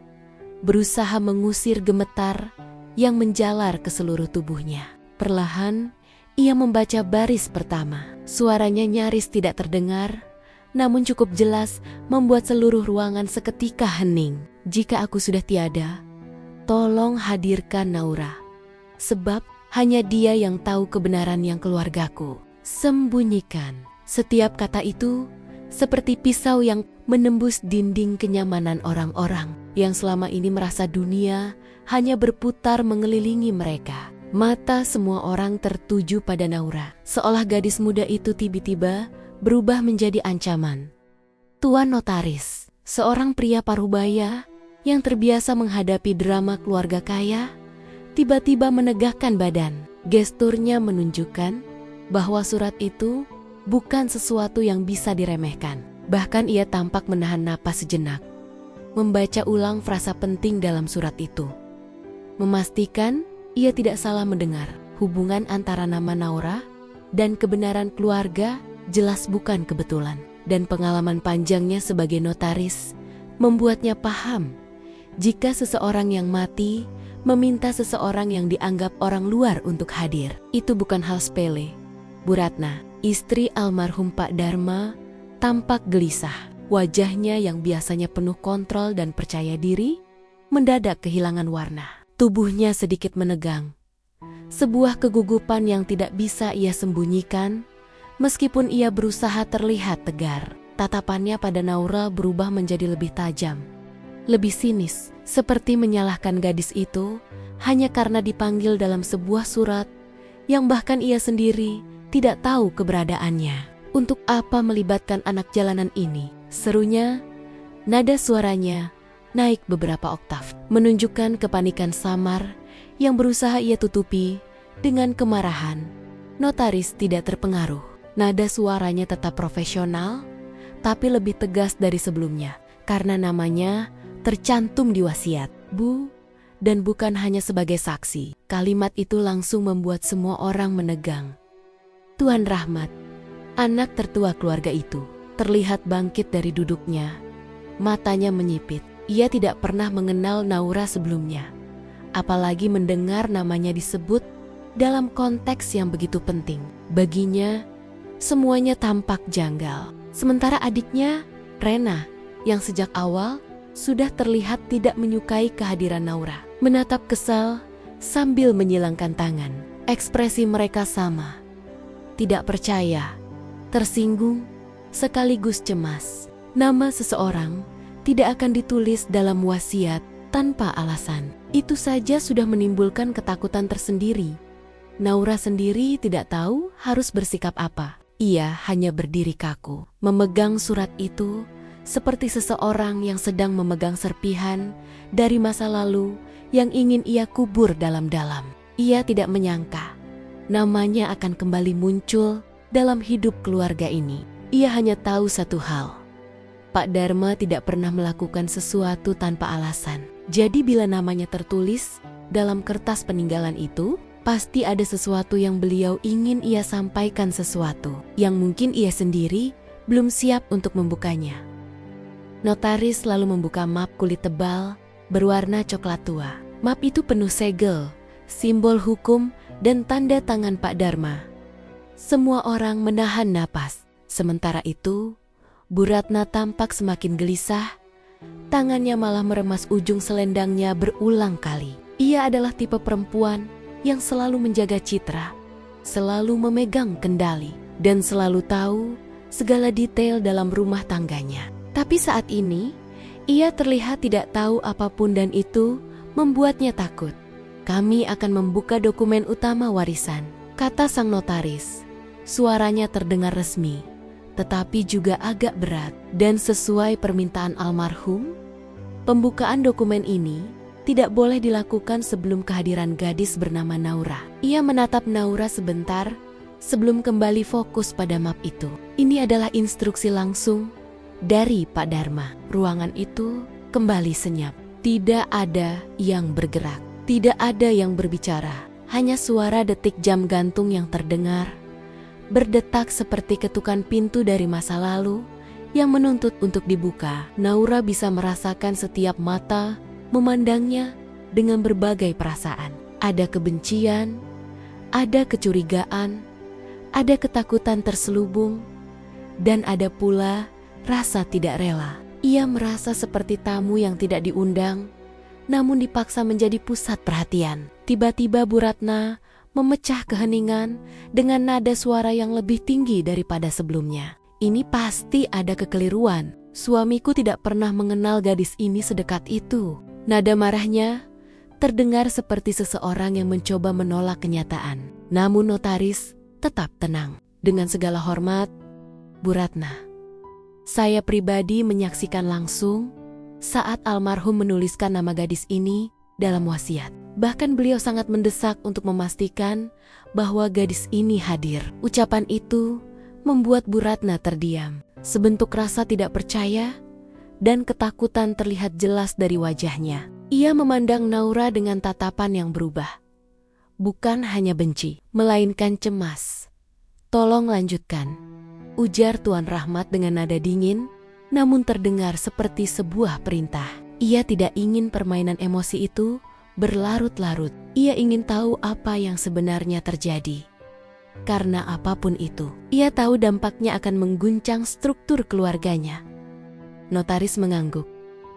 berusaha mengusir gemetar yang menjalar ke seluruh tubuhnya. Perlahan, ia membaca baris pertama. Suaranya nyaris tidak terdengar, namun cukup jelas membuat seluruh ruangan seketika hening. Jika aku sudah tiada, tolong hadirkan Naura. Sebab hanya dia yang tahu kebenaran yang keluargaku sembunyikan. Setiap kata itu seperti pisau yang menembus dinding kenyamanan orang-orang yang selama ini merasa dunia hanya berputar mengelilingi mereka. Mata semua orang tertuju pada Naura, seolah gadis muda itu tiba-tiba berubah menjadi ancaman. Tuan Notaris, seorang pria parubaya yang terbiasa menghadapi drama keluarga kaya, tiba-tiba menegakkan badan. Gesturnya menunjukkan bahwa surat itu bukan sesuatu yang bisa diremehkan. Bahkan ia tampak menahan napas sejenak, membaca ulang frasa penting dalam surat itu. Memastikan ia tidak salah mendengar. Hubungan antara nama Naura dan kebenaran keluarga jelas bukan kebetulan. Dan pengalaman panjangnya sebagai notaris membuatnya paham jika seseorang yang mati meminta seseorang yang dianggap orang luar untuk hadir, itu bukan hal sepele. Bu Ratna, istri almarhum Pak Dharma, tampak gelisah. Wajahnya yang biasanya penuh kontrol dan percaya diri mendadak kehilangan warna. Tubuhnya sedikit menegang. Sebuah kegugupan yang tidak bisa ia sembunyikan. Meskipun ia berusaha terlihat tegar, tatapannya pada Naura berubah menjadi lebih tajam, lebih sinis, seperti menyalahkan gadis itu hanya karena dipanggil dalam sebuah surat yang bahkan ia sendiri tidak tahu keberadaannya. Untuk apa melibatkan anak jalanan ini? Serunya, nada suaranya naik beberapa oktav, menunjukkan kepanikan samar yang berusaha ia tutupi dengan kemarahan. Notaris tidak terpengaruh. Nada suaranya tetap profesional, tapi lebih tegas dari sebelumnya, karena namanya tercantum di wasiat, Bu, dan bukan hanya sebagai saksi. Kalimat itu langsung membuat semua orang menegang. Tuan Rahmat, anak tertua keluarga itu, terlihat bangkit dari duduknya. Matanya menyipit. Ia tidak pernah mengenal Naura sebelumnya, apalagi mendengar namanya disebut dalam konteks yang begitu penting. Baginya, semuanya tampak janggal. Sementara adiknya, Rena, yang sejak awal sudah terlihat tidak menyukai kehadiran Naura, menatap kesal sambil menyilangkan tangan. Ekspresi mereka sama. Tidak percaya, tersinggung, sekaligus cemas. Nama seseorang tidak akan ditulis dalam wasiat tanpa alasan. Itu saja sudah menimbulkan ketakutan tersendiri. Naura sendiri tidak tahu harus bersikap apa. Ia hanya berdiri kaku, memegang surat itu seperti seseorang yang sedang memegang serpihan dari masa lalu yang ingin ia kubur dalam-dalam. Ia tidak menyangka namanya akan kembali muncul dalam hidup keluarga ini. Ia hanya tahu satu hal. Pak Dharma tidak pernah melakukan sesuatu tanpa alasan. Jadi bila namanya tertulis dalam kertas peninggalan itu, pasti ada sesuatu yang beliau ingin ia sampaikan, sesuatu yang mungkin ia sendiri belum siap untuk membukanya. Notaris lalu membuka map kulit tebal berwarna coklat tua. Map itu penuh segel, simbol hukum, dan tanda tangan Pak Dharma. Semua orang menahan napas. Sementara itu, Bu Ratna tampak semakin gelisah. Tangannya malah meremas ujung selendangnya berulang kali. Ia adalah tipe perempuan yang selalu menjaga citra, selalu memegang kendali, dan selalu tahu segala detail dalam rumah tangganya. Tapi saat ini, ia terlihat tidak tahu apapun dan itu membuatnya takut. "Kami akan membuka dokumen utama warisan," kata sang notaris. Suaranya terdengar resmi, tetapi juga agak berat. Dan sesuai permintaan almarhum, pembukaan dokumen ini tidak boleh dilakukan sebelum kehadiran gadis bernama Naura. Ia menatap Naura sebentar sebelum kembali fokus pada map itu. Ini adalah instruksi langsung dari Pak Dharma. Ruangan itu kembali senyap. Tidak ada yang bergerak, tidak ada yang berbicara. Hanya suara detik jam gantung yang terdengar, berdetak seperti ketukan pintu dari masa lalu yang menuntut untuk dibuka. Naura bisa merasakan setiap mata memandangnya dengan berbagai perasaan. Ada kebencian, ada kecurigaan, ada ketakutan terselubung, dan ada pula rasa tidak rela. Ia merasa seperti tamu yang tidak diundang, namun dipaksa menjadi pusat perhatian. Tiba-tiba Bu Ratna memecah keheningan dengan nada suara yang lebih tinggi daripada sebelumnya. "Ini pasti ada kekeliruan. Suamiku tidak pernah mengenal gadis ini sedekat itu." Nada marahnya terdengar seperti seseorang yang mencoba menolak kenyataan. Namun notaris tetap tenang. "Dengan segala hormat, Bu Ratna, saya pribadi menyaksikan langsung saat almarhum menuliskan nama gadis ini dalam wasiat. Bahkan beliau sangat mendesak untuk memastikan bahwa gadis ini hadir." Ucapan itu membuat Bu Ratna terdiam. Sebentuk rasa tidak percaya dan ketakutan terlihat jelas dari wajahnya. Ia memandang Naura dengan tatapan yang berubah. Bukan hanya benci, melainkan cemas. "Tolong lanjutkan," ujar Tuan Rahmat dengan nada dingin, namun terdengar seperti sebuah perintah. Ia tidak ingin permainan emosi itu berlarut-larut. Ia ingin tahu apa yang sebenarnya terjadi. Karena apapun itu, ia tahu dampaknya akan mengguncang struktur keluarganya. Notaris mengangguk,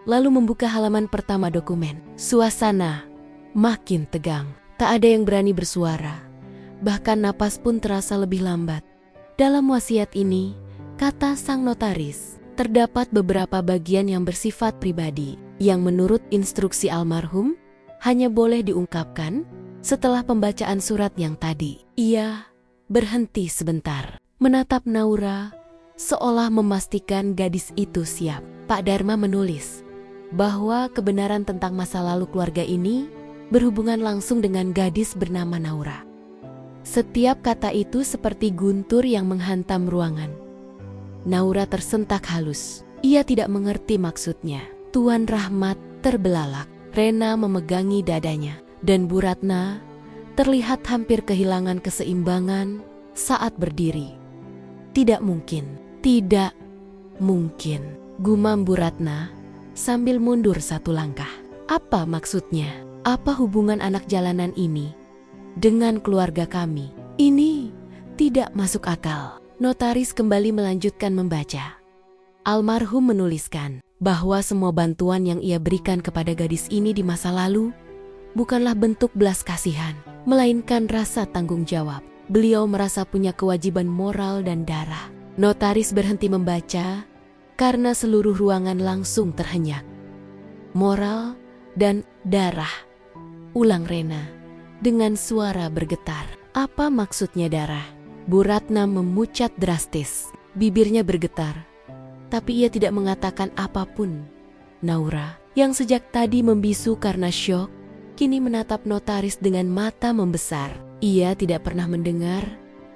lalu membuka halaman pertama dokumen. Suasana makin tegang. Tak ada yang berani bersuara. Bahkan napas pun terasa lebih lambat. Dalam wasiat ini, kata sang notaris, terdapat beberapa bagian yang bersifat pribadi, yang menurut instruksi almarhum, hanya boleh diungkapkan setelah pembacaan surat yang tadi. Ia berhenti sebentar, menatap Naura, seolah memastikan gadis itu siap. Pak Dharma menulis bahwa kebenaran tentang masa lalu keluarga ini berhubungan langsung dengan gadis bernama Naura. Setiap kata itu seperti guntur yang menghantam ruangan. Naura tersentak halus. Ia tidak mengerti maksudnya. Tuan Rahmat terbelalak. Rena memegangi dadanya. Dan Bu Ratna terlihat hampir kehilangan keseimbangan saat berdiri. "Tidak mungkin, tidak mungkin," gumam Bu Ratna sambil mundur satu langkah. "Apa maksudnya? Apa hubungan anak jalanan ini dengan keluarga kami? Ini tidak masuk akal." Notaris kembali melanjutkan membaca. Almarhum menuliskan bahwa semua bantuan yang ia berikan kepada gadis ini di masa lalu bukanlah bentuk belas kasihan, melainkan rasa tanggung jawab. Beliau merasa punya kewajiban moral dan darah. Notaris berhenti membaca karena seluruh ruangan langsung terhenyak. "Moral dan darah," ulang Rena dengan suara bergetar. "Apa maksudnya darah?" Bu Ratna memucat drastis. Bibirnya bergetar, tapi ia tidak mengatakan apapun. Naura, yang sejak tadi membisu karena syok, kini menatap notaris dengan mata membesar. Ia tidak pernah mendengar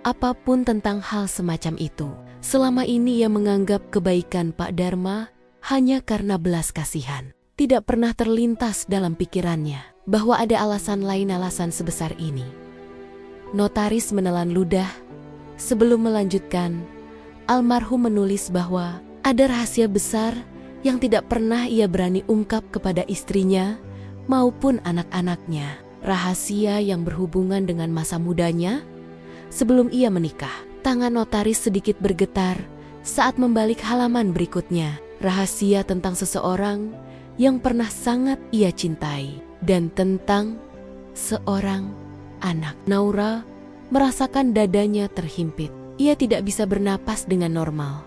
apapun tentang hal semacam itu. Selama ini ia menganggap kebaikan Pak Dharma hanya karena belas kasihan. Tidak pernah terlintas dalam pikirannya bahwa ada alasan lain sebesar ini. Notaris menelan ludah. Sebelum melanjutkan, almarhum menulis bahwa ada rahasia besar yang tidak pernah ia berani ungkap kepada istrinya maupun anak-anaknya. Rahasia yang berhubungan dengan masa mudanya sebelum ia menikah. Tangan notaris sedikit bergetar saat membalik halaman berikutnya. Rahasia tentang seseorang yang pernah sangat ia cintai dan tentang seorang anak. Naura merasakan dadanya terhimpit. Ia tidak bisa bernapas dengan normal.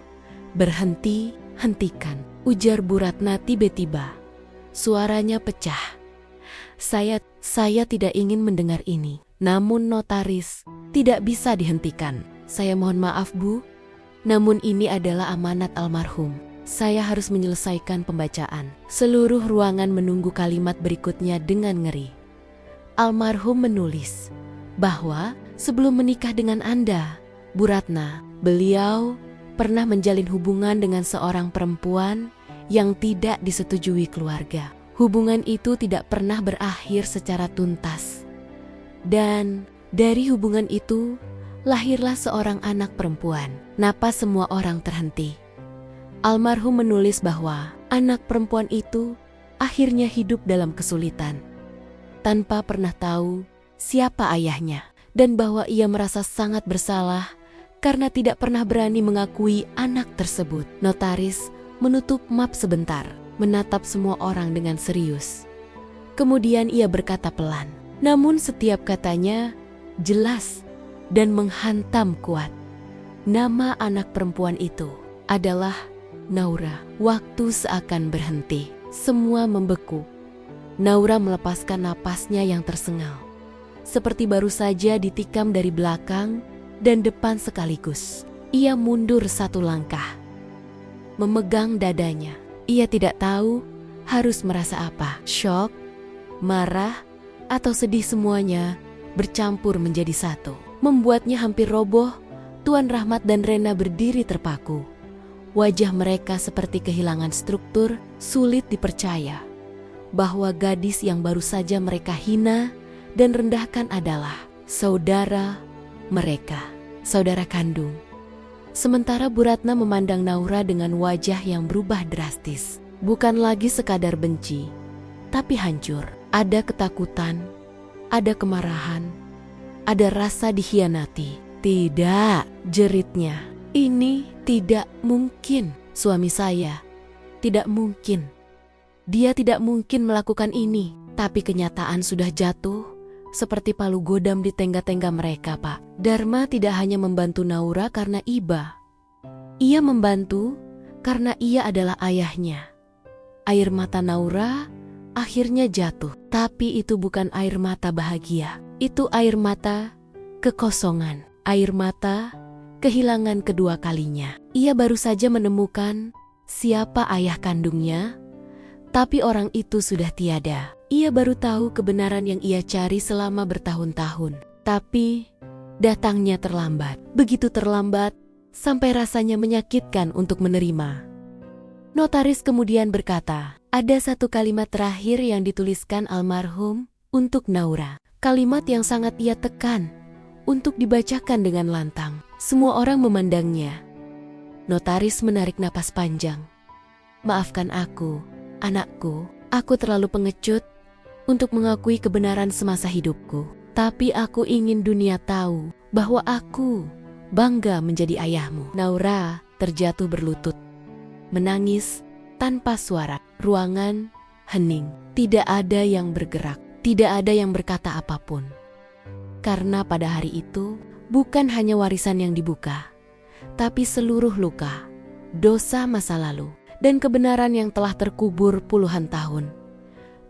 "Berhenti, hentikan," ujar Bu Ratna tiba-tiba. Suaranya pecah. Saya tidak ingin mendengar ini." Namun notaris tidak bisa dihentikan. "Saya mohon maaf, Bu. Namun ini adalah amanat almarhum. Saya harus menyelesaikan pembacaan." Seluruh ruangan menunggu kalimat berikutnya dengan ngeri. Almarhum menulis bahwa sebelum menikah dengan Anda, Bu Ratna, beliau pernah menjalin hubungan dengan seorang perempuan yang tidak disetujui keluarga. Hubungan itu tidak pernah berakhir secara tuntas. Dan dari hubungan itu lahirlah seorang anak perempuan. Napas semua orang terhenti. Almarhum menulis bahwa anak perempuan itu akhirnya hidup dalam kesulitan, tanpa pernah tahu siapa ayahnya, dan bahwa ia merasa sangat bersalah karena tidak pernah berani mengakui anak tersebut. Notaris menutup map sebentar, menatap semua orang dengan serius. Kemudian ia berkata pelan, namun setiap katanya jelas dan menghantam kuat. Nama anak perempuan itu adalah Naura. Waktu seakan berhenti. Semua membeku. Naura melepaskan napasnya yang tersengal, seperti baru saja ditikam dari belakang dan depan sekaligus. Ia mundur satu langkah, memegang dadanya. Ia tidak tahu harus merasa apa. Syok, marah, atau sedih, semuanya bercampur menjadi satu. Membuatnya hampir roboh. Tuan Rahmat dan Rena berdiri terpaku. Wajah mereka seperti kehilangan struktur. Sulit dipercaya bahwa gadis yang baru saja mereka hina dan rendahkan adalah saudara mereka, saudara kandung. Sementara Bu Ratna memandang Naura dengan wajah yang berubah drastis. Bukan lagi sekadar benci, tapi hancur. Ada ketakutan, ada kemarahan, ada rasa dikhianati. "Tidak," jeritnya. "Ini tidak mungkin. Suami saya tidak mungkin. Dia tidak mungkin melakukan ini." Tapi kenyataan sudah jatuh seperti palu godam di tengga-tengga mereka, Pak. Dharma tidak hanya membantu Naura karena iba. Ia membantu karena ia adalah ayahnya. Air mata Naura akhirnya jatuh. Tapi itu bukan air mata bahagia. Itu air mata kekosongan. Air mata kehilangan kedua kalinya. Ia baru saja menemukan siapa ayah kandungnya, tapi orang itu sudah tiada. Ia baru tahu kebenaran yang ia cari selama bertahun-tahun. Tapi datangnya terlambat. Begitu terlambat sampai rasanya menyakitkan untuk menerima. Notaris kemudian berkata, ada satu kalimat terakhir yang dituliskan almarhum untuk Naura. Kalimat yang sangat ia tekan untuk dibacakan dengan lantang. Semua orang memandangnya. Notaris menarik napas panjang. "Maafkan aku, anakku. Aku terlalu pengecut untuk mengakui kebenaran semasa hidupku. Tapi aku ingin dunia tahu bahwa aku bangga menjadi ayahmu." Naura terjatuh berlutut, menangis tanpa suara. Ruangan hening. Tidak ada yang bergerak. Tidak ada yang berkata apapun. Karena pada hari itu bukan hanya warisan yang dibuka, tapi seluruh luka, dosa masa lalu, dan kebenaran yang telah terkubur puluhan tahun.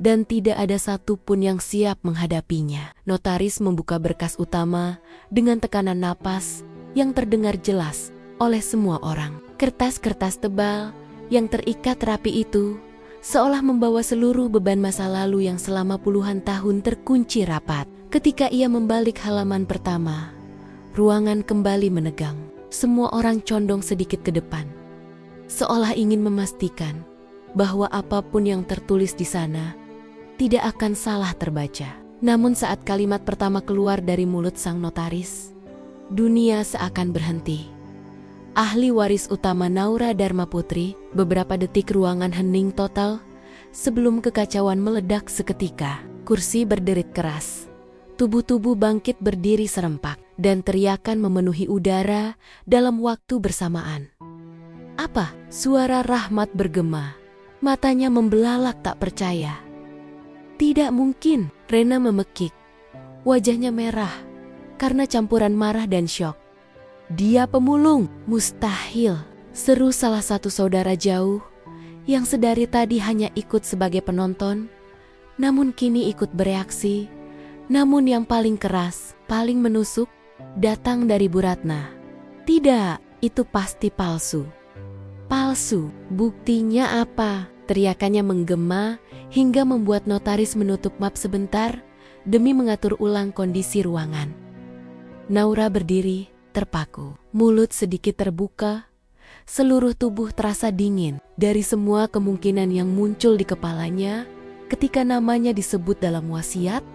Dan tidak ada satupun yang siap menghadapinya. Notaris membuka berkas utama dengan tekanan napas yang terdengar jelas oleh semua orang. Kertas-kertas tebal yang terikat rapi itu seolah membawa seluruh beban masa lalu yang selama puluhan tahun terkunci rapat. Ketika ia membalik halaman pertama, ruangan kembali menegang. Semua orang condong sedikit ke depan, seolah ingin memastikan bahwa apapun yang tertulis di sana tidak akan salah terbaca. Namun saat kalimat pertama keluar dari mulut sang notaris, dunia seakan berhenti. Ahli waris utama Naura Dharma Putri, beberapa detik ruangan hening total sebelum kekacauan meledak seketika. Kursi berderit keras, tubuh-tubuh bangkit berdiri serempak, dan teriakan memenuhi udara dalam waktu bersamaan. Apa? Suara Rahmat bergema, matanya membelalak tak percaya. Tidak mungkin, Rena memekik. Wajahnya merah karena campuran marah dan syok. Dia pemulung, mustahil, seru salah satu saudara jauh yang sedari tadi hanya ikut sebagai penonton, namun kini ikut bereaksi. Namun yang paling keras, paling menusuk, datang dari Bu Ratna. Tidak, itu pasti palsu. Palsu, buktinya apa? Teriakannya menggema hingga membuat notaris menutup map sebentar demi mengatur ulang kondisi ruangan. Naura berdiri, terpaku, mulut sedikit terbuka, seluruh tubuh terasa dingin dari semua kemungkinan yang muncul di kepalanya ketika namanya disebut dalam wasiat.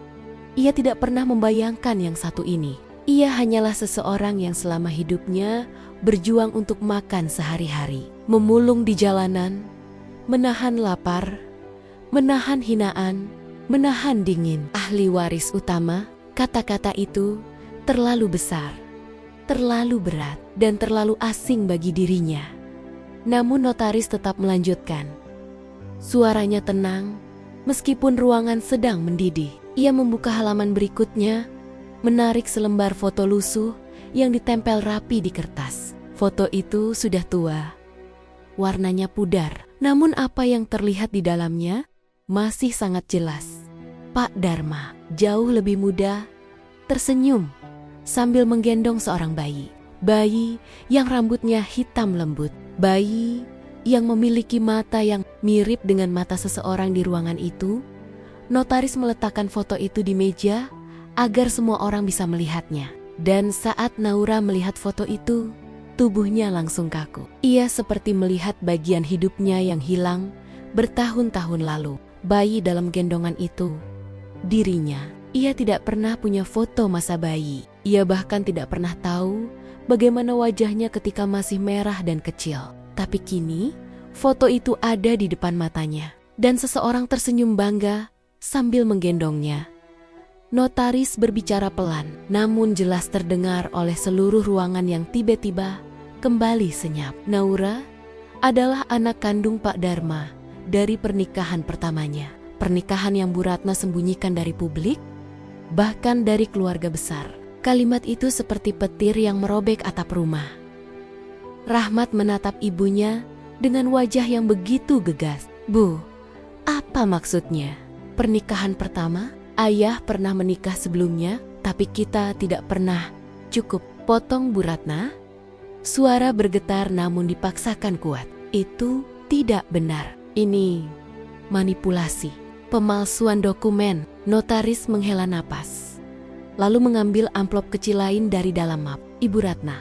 Ia tidak pernah membayangkan yang satu ini. Ia hanyalah seseorang yang selama hidupnya berjuang untuk makan sehari-hari, memulung di jalanan, menahan lapar, menahan hinaan, menahan dingin. Ahli waris utama, kata-kata itu terlalu besar, terlalu berat, dan terlalu asing bagi dirinya. Namun notaris tetap melanjutkan. Suaranya tenang, meskipun ruangan sedang mendidih. Ia membuka halaman berikutnya, menarik selembar foto lusuh yang ditempel rapi di kertas. Foto itu sudah tua, warnanya pudar. Namun apa yang terlihat di dalamnya masih sangat jelas. Pak Dharma, jauh lebih muda, tersenyum sambil menggendong seorang bayi. Bayi yang rambutnya hitam lembut. Bayi yang memiliki mata yang mirip dengan mata seseorang di ruangan itu. Notaris meletakkan foto itu di meja agar semua orang bisa melihatnya. Dan saat Naura melihat foto itu, tubuhnya langsung kaku. Ia seperti melihat bagian hidupnya yang hilang bertahun-tahun lalu. Bayi dalam gendongan itu, dirinya. Ia tidak pernah punya foto masa bayi. Ia bahkan tidak pernah tahu bagaimana wajahnya ketika masih merah dan kecil. Tapi kini, foto itu ada di depan matanya. Dan seseorang tersenyum bangga sambil menggendongnya. Notaris berbicara pelan, namun jelas terdengar oleh seluruh ruangan yang tiba-tiba kembali senyap. Naura adalah anak kandung Pak Dharma dari pernikahan pertamanya. Pernikahan yang Bu Ratna sembunyikan dari publik, bahkan dari keluarga besar. Kalimat itu seperti petir yang merobek atap rumah. Rahmat menatap ibunya dengan wajah yang begitu gegas. Bu, apa maksudnya? Pernikahan pertama? Ayah pernah menikah sebelumnya, tapi kita tidak pernah. Cukup, potong Bu Ratna. Suara bergetar namun dipaksakan kuat. Itu tidak benar. Ini manipulasi, pemalsuan dokumen. Notaris menghela napas, lalu mengambil amplop kecil lain dari dalam map. Ibu Ratna,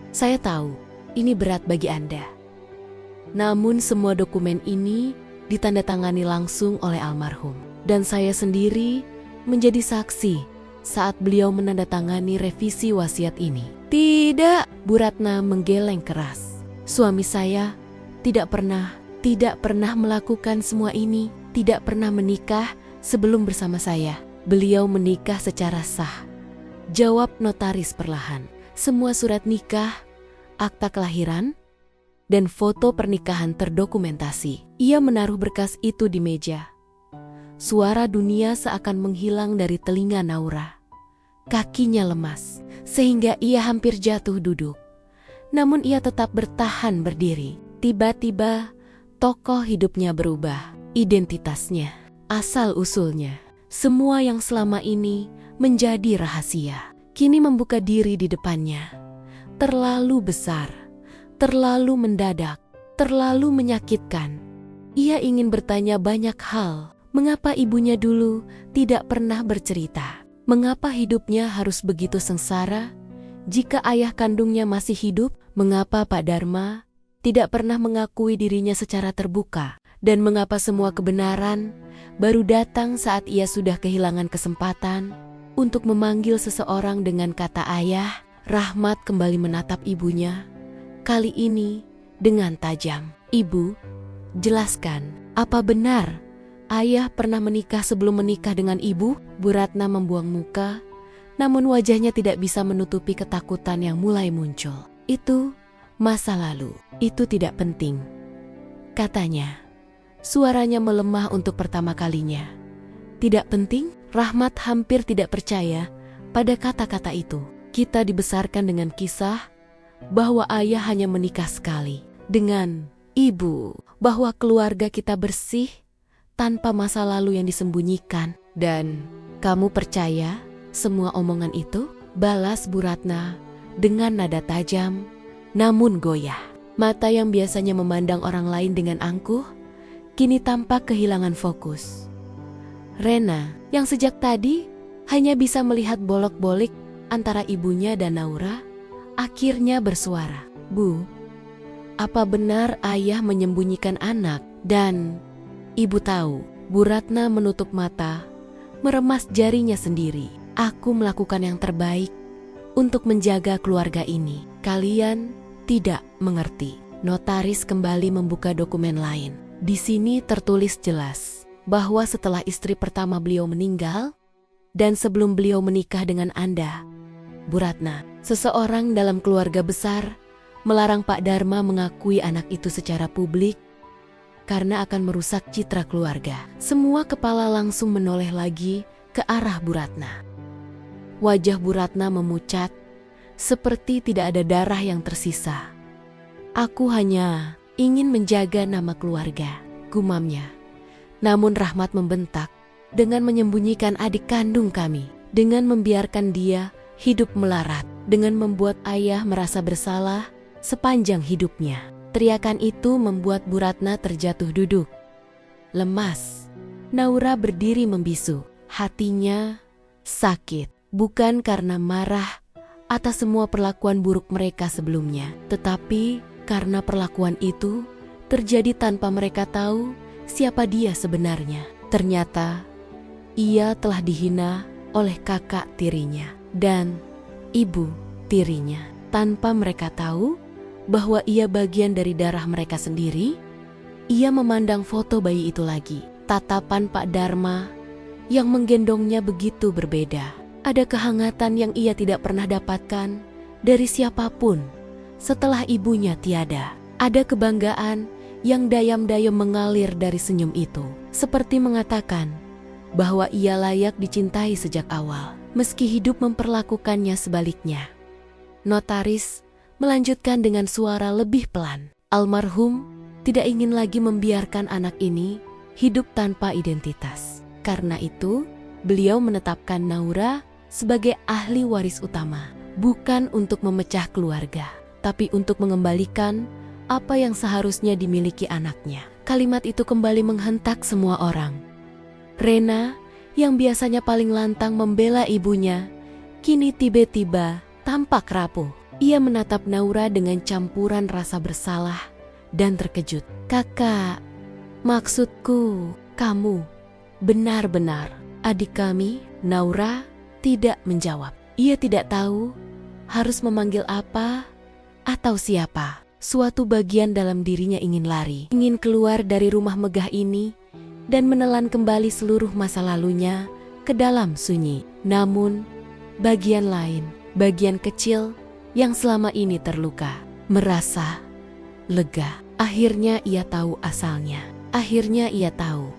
saya tahu ini berat bagi Anda. Namun semua dokumen ini ditandatangani langsung oleh almarhum. Dan saya sendiri menjadi saksi saat beliau menandatangani revisi wasiat ini. Tidak, Bu Ratna menggeleng keras. Suami saya tidak pernah melakukan semua ini, tidak pernah menikah sebelum bersama saya. Beliau menikah secara sah. Jawab notaris perlahan. Semua surat nikah, akta kelahiran, dan foto pernikahan terdokumentasi. Ia menaruh berkas itu di meja. Suara dunia seakan menghilang dari telinga Naura. Kakinya lemas, sehingga ia hampir jatuh duduk. Namun ia tetap bertahan berdiri. Tiba-tiba, tokoh hidupnya berubah. Identitasnya, asal-usulnya, semua yang selama ini menjadi rahasia, kini membuka diri di depannya. Terlalu besar, terlalu mendadak, terlalu menyakitkan. Ia ingin bertanya banyak hal. Mengapa ibunya dulu tidak pernah bercerita? Mengapa hidupnya harus begitu sengsara? Jika ayah kandungnya masih hidup, mengapa Pak Dharma tidak pernah mengakui dirinya secara terbuka? Dan mengapa semua kebenaran baru datang saat ia sudah kehilangan kesempatan untuk memanggil seseorang dengan kata ayah? Rahmat kembali menatap ibunya, kali ini dengan tajam. "Ibu, jelaskan, apa benar ayah pernah menikah sebelum menikah dengan ibu?" Bu Ratna membuang muka, namun wajahnya tidak bisa menutupi ketakutan yang mulai muncul. "Itu masa lalu, itu tidak penting," katanya. Suaranya melemah untuk pertama kalinya. "Tidak penting?" Rahmat hampir tidak percaya pada kata-kata itu. Kita dibesarkan dengan kisah bahwa ayah hanya menikah sekali dengan ibu, bahwa keluarga kita bersih tanpa masa lalu yang disembunyikan. "Dan kamu percaya semua omongan itu?" balas Bu Ratna dengan nada tajam namun goyah. Mata yang biasanya memandang orang lain dengan angkuh kini tampak kehilangan fokus. Rena, yang sejak tadi hanya bisa melihat bolak-balik antara ibunya dan Naura, akhirnya bersuara. "Bu, apa benar ayah menyembunyikan anak?" "Dan ibu tahu." Bu Ratna menutup mata, meremas jarinya sendiri. "Aku melakukan yang terbaik untuk menjaga keluarga ini. Kalian tidak mengerti." Notaris kembali membuka dokumen lain. Di sini tertulis jelas bahwa setelah istri pertama beliau meninggal dan sebelum beliau menikah dengan Anda, Bu Ratna, seseorang dalam keluarga besar melarang Pak Dharma mengakui anak itu secara publik karena akan merusak citra keluarga. Semua kepala langsung menoleh lagi ke arah Bu Ratna. Wajah Bu Ratna memucat, seperti tidak ada darah yang tersisa. "Aku hanya ingin menjaga nama keluarga," gumamnya. Namun Rahmat membentak, "Dengan menyembunyikan adik kandung kami, dengan membiarkan dia hidup melarat, dengan membuat ayah merasa bersalah sepanjang hidupnya." Teriakan itu membuat Bu Ratna terjatuh duduk. Lemas, Naura berdiri membisu. Hatinya sakit, bukan karena marah atas semua perlakuan buruk mereka sebelumnya, tetapi karena perlakuan itu terjadi tanpa mereka tahu siapa dia sebenarnya. Ternyata ia telah dihina oleh kakak tirinya dan ibu tirinya. Tanpa mereka tahu bahwa ia bagian dari darah mereka sendiri, ia memandang foto bayi itu lagi. Tatapan Pak Dharma yang menggendongnya begitu berbeda. Ada kehangatan yang ia tidak pernah dapatkan dari siapapun setelah ibunya tiada. Ada kebanggaan yang dayam-dayam mengalir dari senyum itu, seperti mengatakan bahwa ia layak dicintai sejak awal, meski hidup memperlakukannya sebaliknya. Notaris melanjutkan dengan suara lebih pelan. Almarhum tidak ingin lagi membiarkan anak ini hidup tanpa identitas. Karena itu, beliau menetapkan Naura sebagai ahli waris utama, bukan untuk memecah keluarga, tapi untuk mengembalikan apa yang seharusnya dimiliki anaknya. Kalimat itu kembali menghentak semua orang. Rena, yang biasanya paling lantang membela ibunya, kini tiba-tiba tampak rapuh. Ia menatap Naura dengan campuran rasa bersalah dan terkejut. "Kakak, maksudku, kamu benar-benar adik kami?" Naura tidak menjawab. Ia tidak tahu harus memanggil apa atau siapa. Suatu bagian dalam dirinya ingin lari, ingin keluar dari rumah megah ini dan menelan kembali seluruh masa lalunya ke dalam sunyi. Namun, bagian lain, bagian kecil yang selama ini terluka, merasa lega. Akhirnya ia tahu asalnya. Akhirnya ia tahu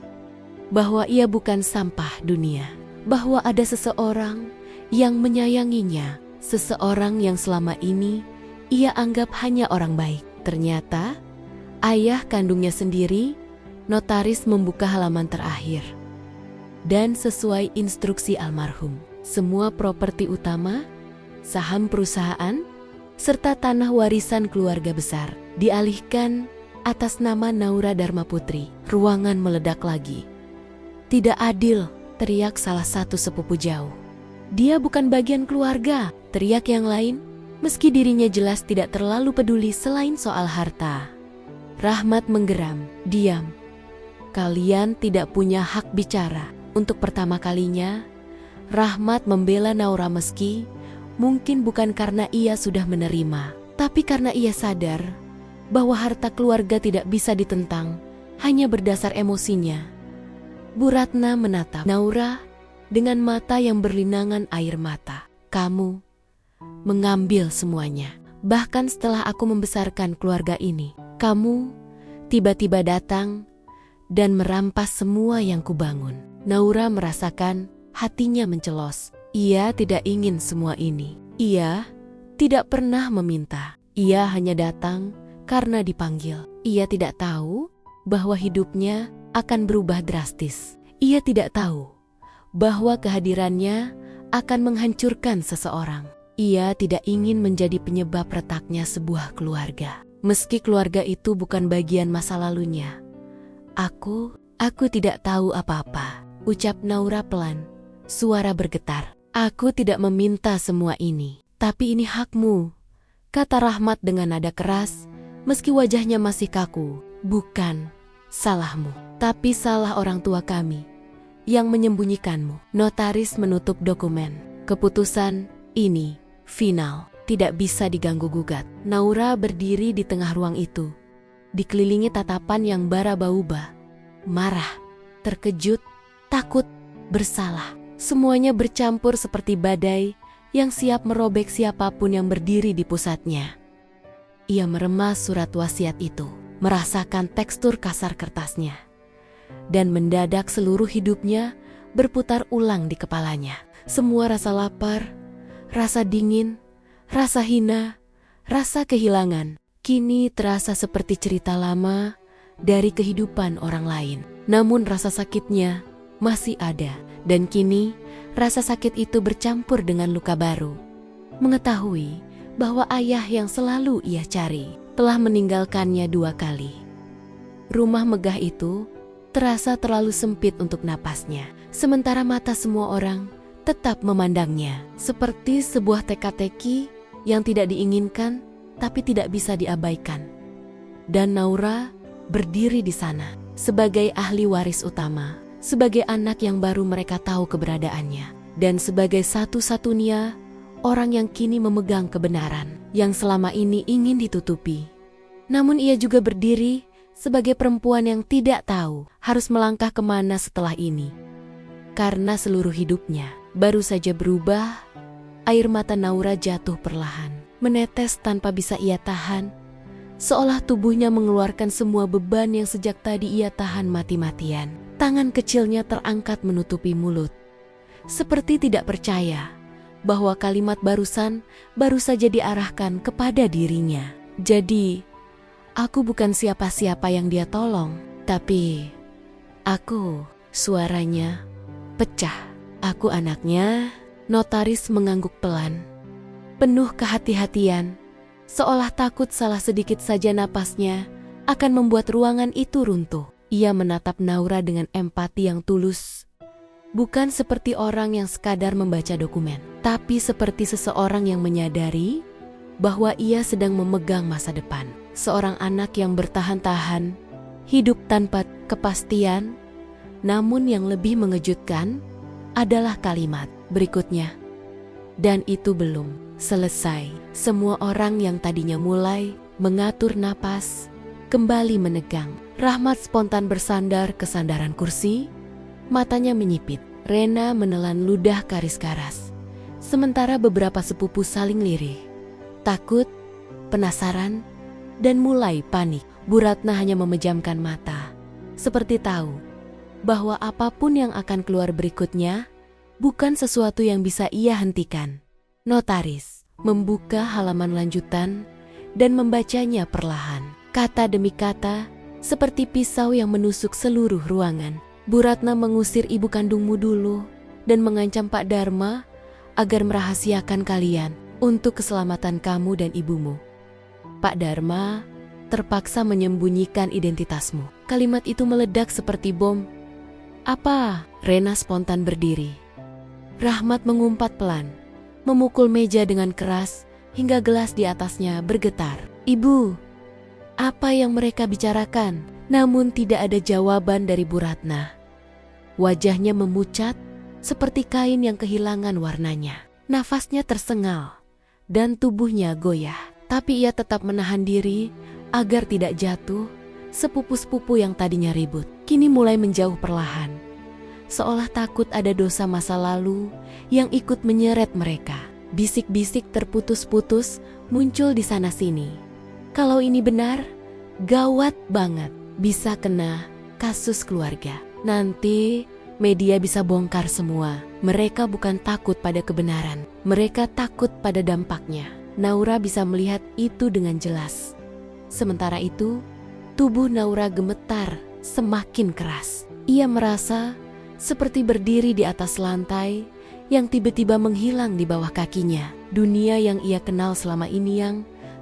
bahwa ia bukan sampah dunia, bahwa ada seseorang yang menyayanginya, seseorang yang selama ini ia anggap hanya orang baik. Ternyata ayah kandungnya sendiri. Notaris membuka halaman terakhir. Dan sesuai instruksi almarhum, semua properti utama, saham perusahaan, serta tanah warisan keluarga besar dialihkan atas nama Naura Dharma Putri. ruangan meledak lagi. "Tidak adil," teriak salah satu sepupu jauh. "Dia bukan bagian keluarga," teriak yang lain, meski dirinya jelas tidak terlalu peduli selain soal harta. Rahmat menggeram, "Diam. Kalian tidak punya hak bicara." Untuk pertama kalinya, Rahmat membela Naura meski mungkin bukan karena ia sudah menerima, tapi karena ia sadar bahwa harta keluarga tidak bisa ditentang hanya berdasar emosinya. Bu Ratna menatap Naura dengan mata yang berlinangan air mata. "Kamu mengambil semuanya. Bahkan setelah aku membesarkan keluarga ini, kamu tiba-tiba datang dan merampas semua yang kubangun." Naura merasakan hatinya mencelos. Ia tidak ingin semua ini. Ia tidak pernah meminta. Ia hanya datang karena dipanggil. Ia tidak tahu bahwa hidupnya akan berubah drastis. Ia tidak tahu bahwa kehadirannya akan menghancurkan seseorang. Ia tidak ingin menjadi penyebab retaknya sebuah keluarga. Meski keluarga itu bukan bagian masa lalunya. Aku tidak tahu apa-apa," ucap Naura pelan. Suara bergetar. "Aku tidak meminta semua ini, tapi ini hakmu," kata Rahmat dengan nada keras, meski wajahnya masih kaku. "Bukan salahmu, tapi salah orang tua kami yang menyembunyikanmu." Notaris menutup dokumen. Keputusan ini final, tidak bisa diganggu-gugat. Naura berdiri di tengah ruang itu, dikelilingi tatapan yang bara-bauba. Marah, terkejut, takut, bersalah. Semuanya bercampur seperti badai yang siap merobek siapapun yang berdiri di pusatnya. Ia meremas surat wasiat itu, merasakan tekstur kasar kertasnya, dan mendadak seluruh hidupnya berputar ulang di kepalanya. Semua rasa lapar, rasa dingin, rasa hina, rasa kehilangan, kini terasa seperti cerita lama dari kehidupan orang lain. Namun rasa sakitnya masih ada. Dan kini, rasa sakit itu bercampur dengan luka baru. Mengetahui bahwa ayah yang selalu ia cari telah meninggalkannya 2 kali. Rumah megah itu terasa terlalu sempit untuk napasnya, sementara mata semua orang tetap memandangnya. Seperti sebuah teka-teki yang tidak diinginkan tapi tidak bisa diabaikan. Dan Naura berdiri di sana sebagai ahli waris utama, sebagai anak yang baru mereka tahu keberadaannya, dan sebagai satu-satunya orang yang kini memegang kebenaran yang selama ini ingin ditutupi. Namun ia juga berdiri sebagai perempuan yang tidak tahu harus melangkah kemana setelah ini. Karena seluruh hidupnya baru saja berubah, air mata Naura jatuh perlahan, menetes tanpa bisa ia tahan, seolah tubuhnya mengeluarkan semua beban yang sejak tadi ia tahan mati-matian. Tangan kecilnya terangkat menutupi mulut, seperti tidak percaya bahwa kalimat barusan baru saja diarahkan kepada dirinya. "Jadi, aku bukan siapa-siapa yang dia tolong, tapi aku..." Suaranya pecah. "Aku anaknya." Notaris mengangguk pelan, penuh kehati-hatian, seolah takut salah sedikit saja napasnya akan membuat ruangan itu runtuh. Ia menatap Naura dengan empati yang tulus. Bukan seperti orang yang sekadar membaca dokumen, tapi seperti seseorang yang menyadari bahwa ia sedang memegang masa depan. Seorang anak yang bertahan-tahan, hidup tanpa kepastian. Namun yang lebih mengejutkan adalah kalimat berikutnya. "Dan itu belum selesai." Semua orang yang tadinya mulai mengatur napas kembali menegang. Rahmat spontan bersandar ke sandaran kursi, matanya menyipit. Rena menelan ludah karis karas, sementara beberapa sepupu saling lirih, takut, penasaran, dan mulai panik. Bu Ratna hanya memejamkan mata, seperti tahu bahwa apapun yang akan keluar berikutnya bukan sesuatu yang bisa ia hentikan. Notaris membuka halaman lanjutan dan membacanya perlahan, kata demi kata, seperti pisau yang menusuk seluruh ruangan. Bu Ratna mengusir ibu kandungmu dulu dan mengancam Pak Dharma agar merahasiakan kalian untuk keselamatan kamu dan ibumu. Pak Dharma terpaksa menyembunyikan identitasmu. Kalimat itu meledak seperti bom. Apa? Rena spontan berdiri. Rahmat mengumpat pelan, memukul meja dengan keras hingga gelas di atasnya bergetar. Ibu, apa yang mereka bicarakan? Namun tidak ada jawaban dari Bu Ratna. Wajahnya memucat seperti kain yang kehilangan warnanya. Nafasnya tersengal dan tubuhnya goyah. Tapi ia tetap menahan diri agar tidak jatuh. Sepupu-sepupu yang tadinya ribut kini mulai menjauh perlahan, seolah takut ada dosa masa lalu yang ikut menyeret mereka. Bisik-bisik terputus-putus muncul di sana-sini. Kalau ini benar, gawat banget. Bisa kena kasus keluarga. Nanti media bisa bongkar semua. Mereka bukan takut pada kebenaran, mereka takut pada dampaknya. Naura bisa melihat itu dengan jelas. Sementara itu, tubuh Naura gemetar semakin keras. Ia merasa seperti berdiri di atas lantai yang tiba-tiba menghilang di bawah kakinya. Dunia yang ia kenal selama ini yang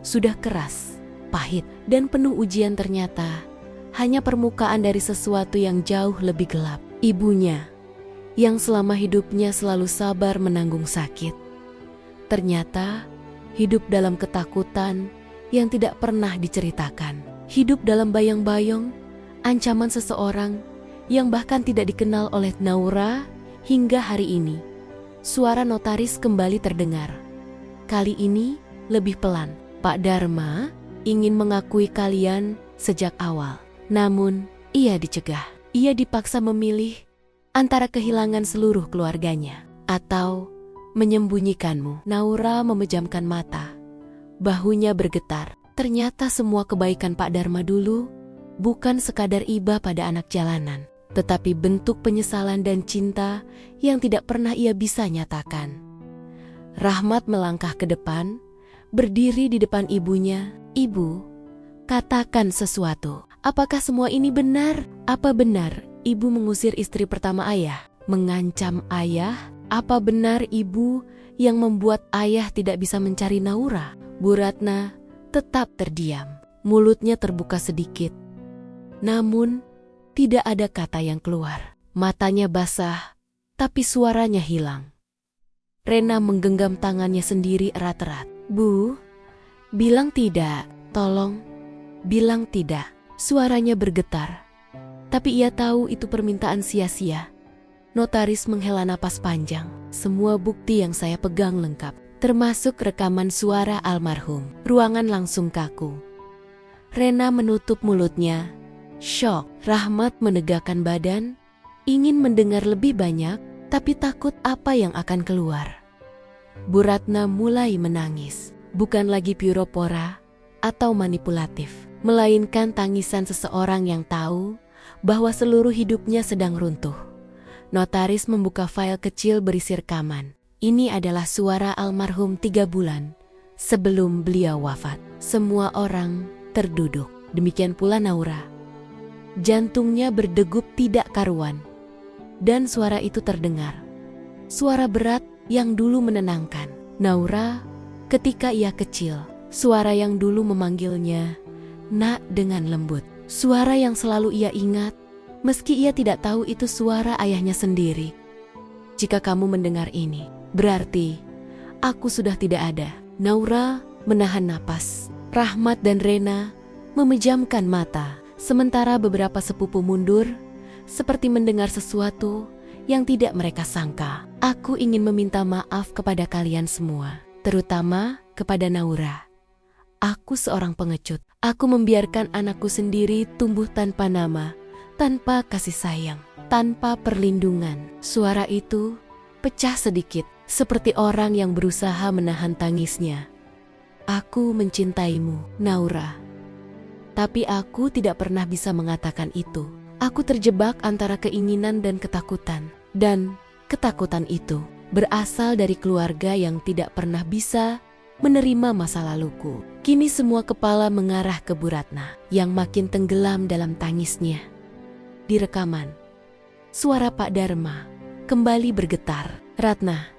sudah keras, pahit, dan penuh ujian ternyata hanya permukaan dari sesuatu yang jauh lebih gelap. Ibunya, yang selama hidupnya selalu sabar menanggung sakit, ternyata hidup dalam ketakutan yang tidak pernah diceritakan. Hidup dalam bayang-bayang ancaman seseorang yang bahkan tidak dikenal oleh Naura hingga hari ini. Suara notaris kembali terdengar. Kali ini lebih pelan. Pak Dharma ingin mengakui kalian sejak awal. Namun, ia dicegah. Ia dipaksa memilih antara kehilangan seluruh keluarganya atau menyembunyikanmu. Naura memejamkan mata. Bahunya bergetar. Ternyata semua kebaikan Pak Dharma dulu bukan sekadar iba pada anak jalanan, tetapi bentuk penyesalan dan cinta yang tidak pernah ia bisa nyatakan. Rahmat melangkah ke depan, berdiri di depan ibunya. Ibu, katakan sesuatu. Apakah semua ini benar? Apa benar ibu mengusir istri pertama ayah? Mengancam ayah? Apa benar ibu yang membuat ayah tidak bisa mencari Naura? Bu Ratna tetap terdiam, mulutnya terbuka sedikit. Namun, tidak ada kata yang keluar. Matanya basah, tapi suaranya hilang. Rena menggenggam tangannya sendiri erat-erat. Bu, bilang tidak, tolong, bilang tidak. Suaranya bergetar, tapi ia tahu itu permintaan sia-sia. Notaris menghela napas panjang. Semua bukti yang saya pegang lengkap, termasuk rekaman suara almarhum. Ruangan langsung kaku. Rena menutup mulutnya. Syok. Rahmat menegakkan badan, ingin mendengar lebih banyak, tapi takut apa yang akan keluar. Bu Ratna mulai menangis. Bukan lagi pura-pura atau manipulatif, melainkan tangisan seseorang yang tahu bahwa seluruh hidupnya sedang runtuh. Notaris membuka file kecil berisi rekaman. Ini adalah suara almarhum 3 bulan sebelum beliau wafat. Semua orang terduduk. Demikian pula Naura. Jantungnya berdegup tidak karuan. Dan suara itu terdengar. Suara berat yang dulu menenangkan. Naura ketika ia kecil. Suara yang dulu memanggilnya Nak dengan lembut. Suara yang selalu ia ingat meski ia tidak tahu itu suara ayahnya sendiri. Jika kamu mendengar ini, berarti aku sudah tidak ada. Naura menahan napas. Rahmat dan Rena memejamkan mata. Sementara beberapa sepupu mundur, seperti mendengar sesuatu yang tidak mereka sangka. Aku ingin meminta maaf kepada kalian semua, terutama kepada Naura. Aku seorang pengecut. Aku membiarkan anakku sendiri tumbuh tanpa nama, tanpa kasih sayang, tanpa perlindungan. Suara itu pecah sedikit, seperti orang yang berusaha menahan tangisnya. Aku mencintaimu, Naura. Tapi aku tidak pernah bisa mengatakan itu. Aku terjebak antara keinginan dan ketakutan. Dan ketakutan itu berasal dari keluarga yang tidak pernah bisa menerima masa laluku. Kini semua kepala mengarah ke Bu Ratna yang makin tenggelam dalam tangisnya. Di rekaman, suara Pak Dharma kembali bergetar. Ratna,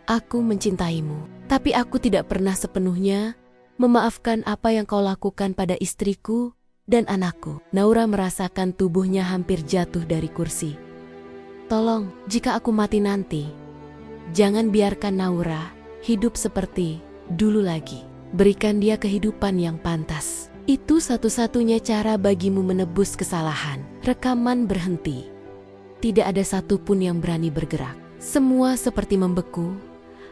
aku mencintaimu, tapi aku tidak pernah sepenuhnya memaafkan apa yang kau lakukan pada istriku dan anakku. Naura merasakan tubuhnya hampir jatuh dari kursi. Tolong, jika aku mati nanti, jangan biarkan Naura hidup seperti dulu lagi. Berikan dia kehidupan yang pantas. Itu satu-satunya cara bagimu menebus kesalahan. Rekaman berhenti. Tidak ada satupun yang berani bergerak. Semua seperti membeku.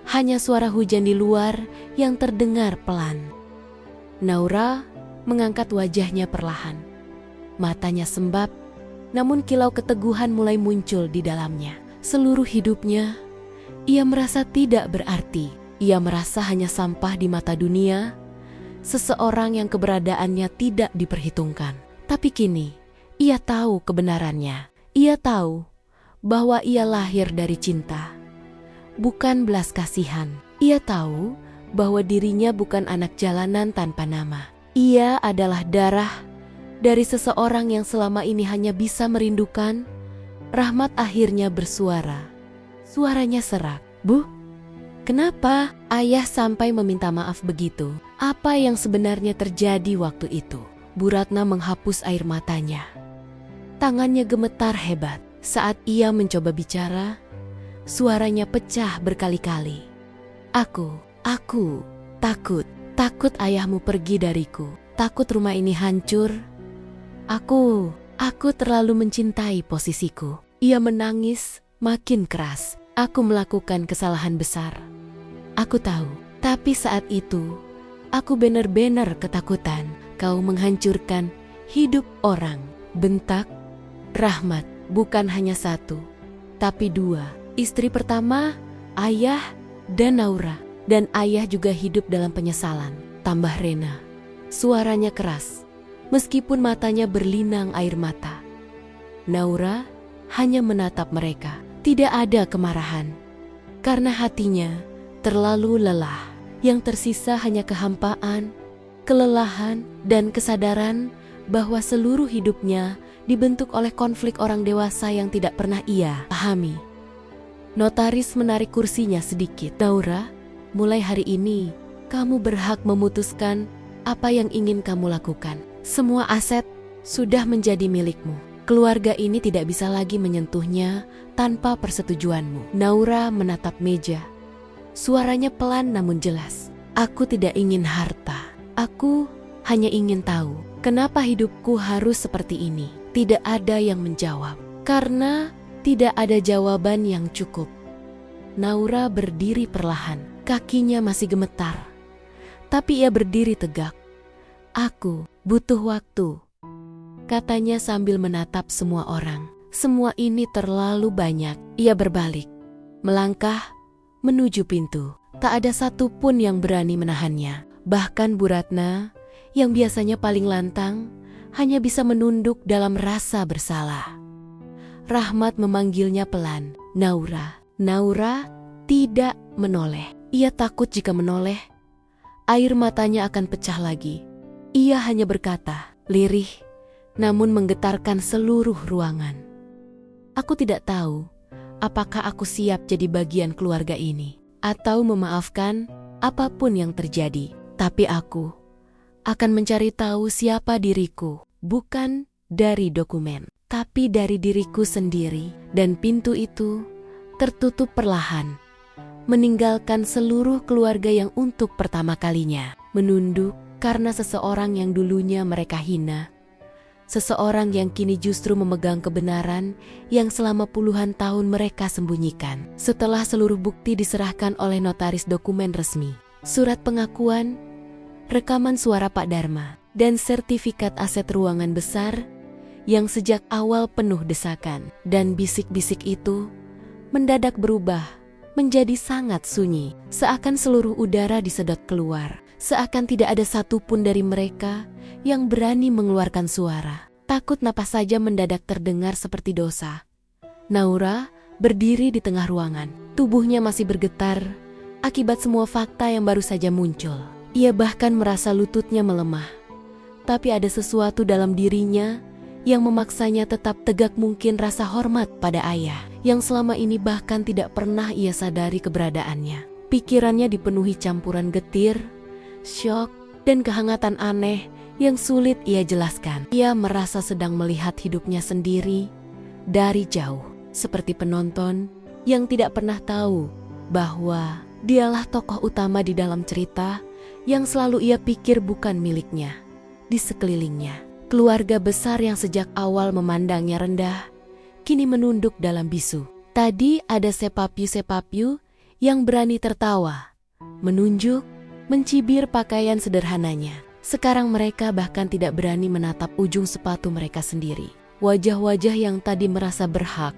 Hanya suara hujan di luar yang terdengar pelan. Naura mengangkat wajahnya perlahan. Matanya sembab, namun kilau keteguhan mulai muncul di dalamnya. Seluruh hidupnya, ia merasa tidak berarti. Ia merasa hanya sampah di mata dunia, seseorang yang keberadaannya tidak diperhitungkan. Tapi kini, ia tahu kebenarannya. Ia tahu bahwa ia lahir dari cinta, bukan belas kasihan. Ia tahu bahwa dirinya bukan anak jalanan tanpa nama. Ia adalah darah dari seseorang yang selama ini hanya bisa merindukan. Rahmat akhirnya bersuara. Suaranya serak. Bu, kenapa ayah sampai meminta maaf begitu? Apa yang sebenarnya terjadi waktu itu? Bu Ratna menghapus air matanya. Tangannya gemetar hebat. Saat ia mencoba bicara, suaranya pecah berkali-kali. Aku takut ayahmu pergi dariku. Takut rumah ini hancur. Aku terlalu mencintai posisiku. Ia menangis makin keras. Aku melakukan kesalahan besar. Aku tahu, tapi saat itu, aku benar-benar ketakutan. Kau menghancurkan hidup orang. Bentak Rahmat. Bukan hanya satu, tapi dua. Istri pertama, ayah, dan Naura. Dan ayah juga hidup dalam penyesalan. Tambah Rena. Suaranya keras, meskipun matanya berlinang air mata. Naura hanya menatap mereka. Tidak ada kemarahan, karena hatinya terlalu lelah. Yang tersisa hanya kehampaan, kelelahan, dan kesadaran bahwa seluruh hidupnya dibentuk oleh konflik orang dewasa yang tidak pernah ia pahami. Notaris menarik kursinya sedikit. Naura, mulai hari ini, kamu berhak memutuskan apa yang ingin kamu lakukan. Semua aset sudah menjadi milikmu. Keluarga ini tidak bisa lagi menyentuhnya tanpa persetujuanmu. Naura menatap meja. Suaranya pelan namun jelas. Aku tidak ingin harta. Aku hanya ingin tahu, kenapa hidupku harus seperti ini. Tidak ada yang menjawab, karena tidak ada jawaban yang cukup. Naura berdiri perlahan, kakinya masih gemetar. Tapi ia berdiri tegak. Aku butuh waktu, katanya sambil menatap semua orang. Semua ini terlalu banyak. Ia berbalik, melangkah menuju pintu. Tak ada satupun yang berani menahannya. Bahkan Bu Ratna, yang biasanya paling lantang, hanya bisa menunduk dalam rasa bersalah. Rahmat memanggilnya pelan. Naura. Naura tidak menoleh. Ia takut jika menoleh, air matanya akan pecah lagi. Ia hanya berkata, lirih, namun menggetarkan seluruh ruangan. Aku tidak tahu apakah aku siap jadi bagian keluarga ini, atau memaafkan apapun yang terjadi. Tapi aku akan mencari tahu siapa diriku, bukan dari dokumen, tapi dari diriku sendiri. Dan pintu itu tertutup perlahan, meninggalkan seluruh keluarga yang untuk pertama kalinya menunduk karena seseorang yang dulunya mereka hina. Seseorang yang kini justru memegang kebenaran yang selama puluhan tahun mereka sembunyikan. Setelah seluruh bukti diserahkan oleh notaris dokumen resmi, surat pengakuan, rekaman suara Pak Dharma, dan sertifikat aset ruangan besar yang sejak awal penuh desakan. Dan bisik-bisik itu mendadak berubah menjadi sangat sunyi. Seakan seluruh udara disedot keluar. Seakan tidak ada satupun dari mereka yang berani mengeluarkan suara. Takut napas saja mendadak terdengar seperti dosa. Naura berdiri di tengah ruangan. Tubuhnya masih bergetar akibat semua fakta yang baru saja muncul. Ia bahkan merasa lututnya melemah. Tapi ada sesuatu dalam dirinya yang memaksanya tetap tegak, mungkin rasa hormat pada ayah yang selama ini bahkan tidak pernah ia sadari keberadaannya. Pikirannya dipenuhi campuran getir, syok, dan kehangatan aneh yang sulit ia jelaskan. Ia merasa sedang melihat hidupnya sendiri dari jauh, seperti penonton yang tidak pernah tahu bahwa dialah tokoh utama di dalam cerita yang selalu ia pikir bukan miliknya. Di sekelilingnya, keluarga besar yang sejak awal memandangnya rendah, kini menunduk dalam bisu. Tadi ada sepapyu-sepapyu yang berani tertawa, menunjuk, mencibir pakaian sederhananya. Sekarang mereka bahkan tidak berani menatap ujung sepatu mereka sendiri. Wajah-wajah yang tadi merasa berhak,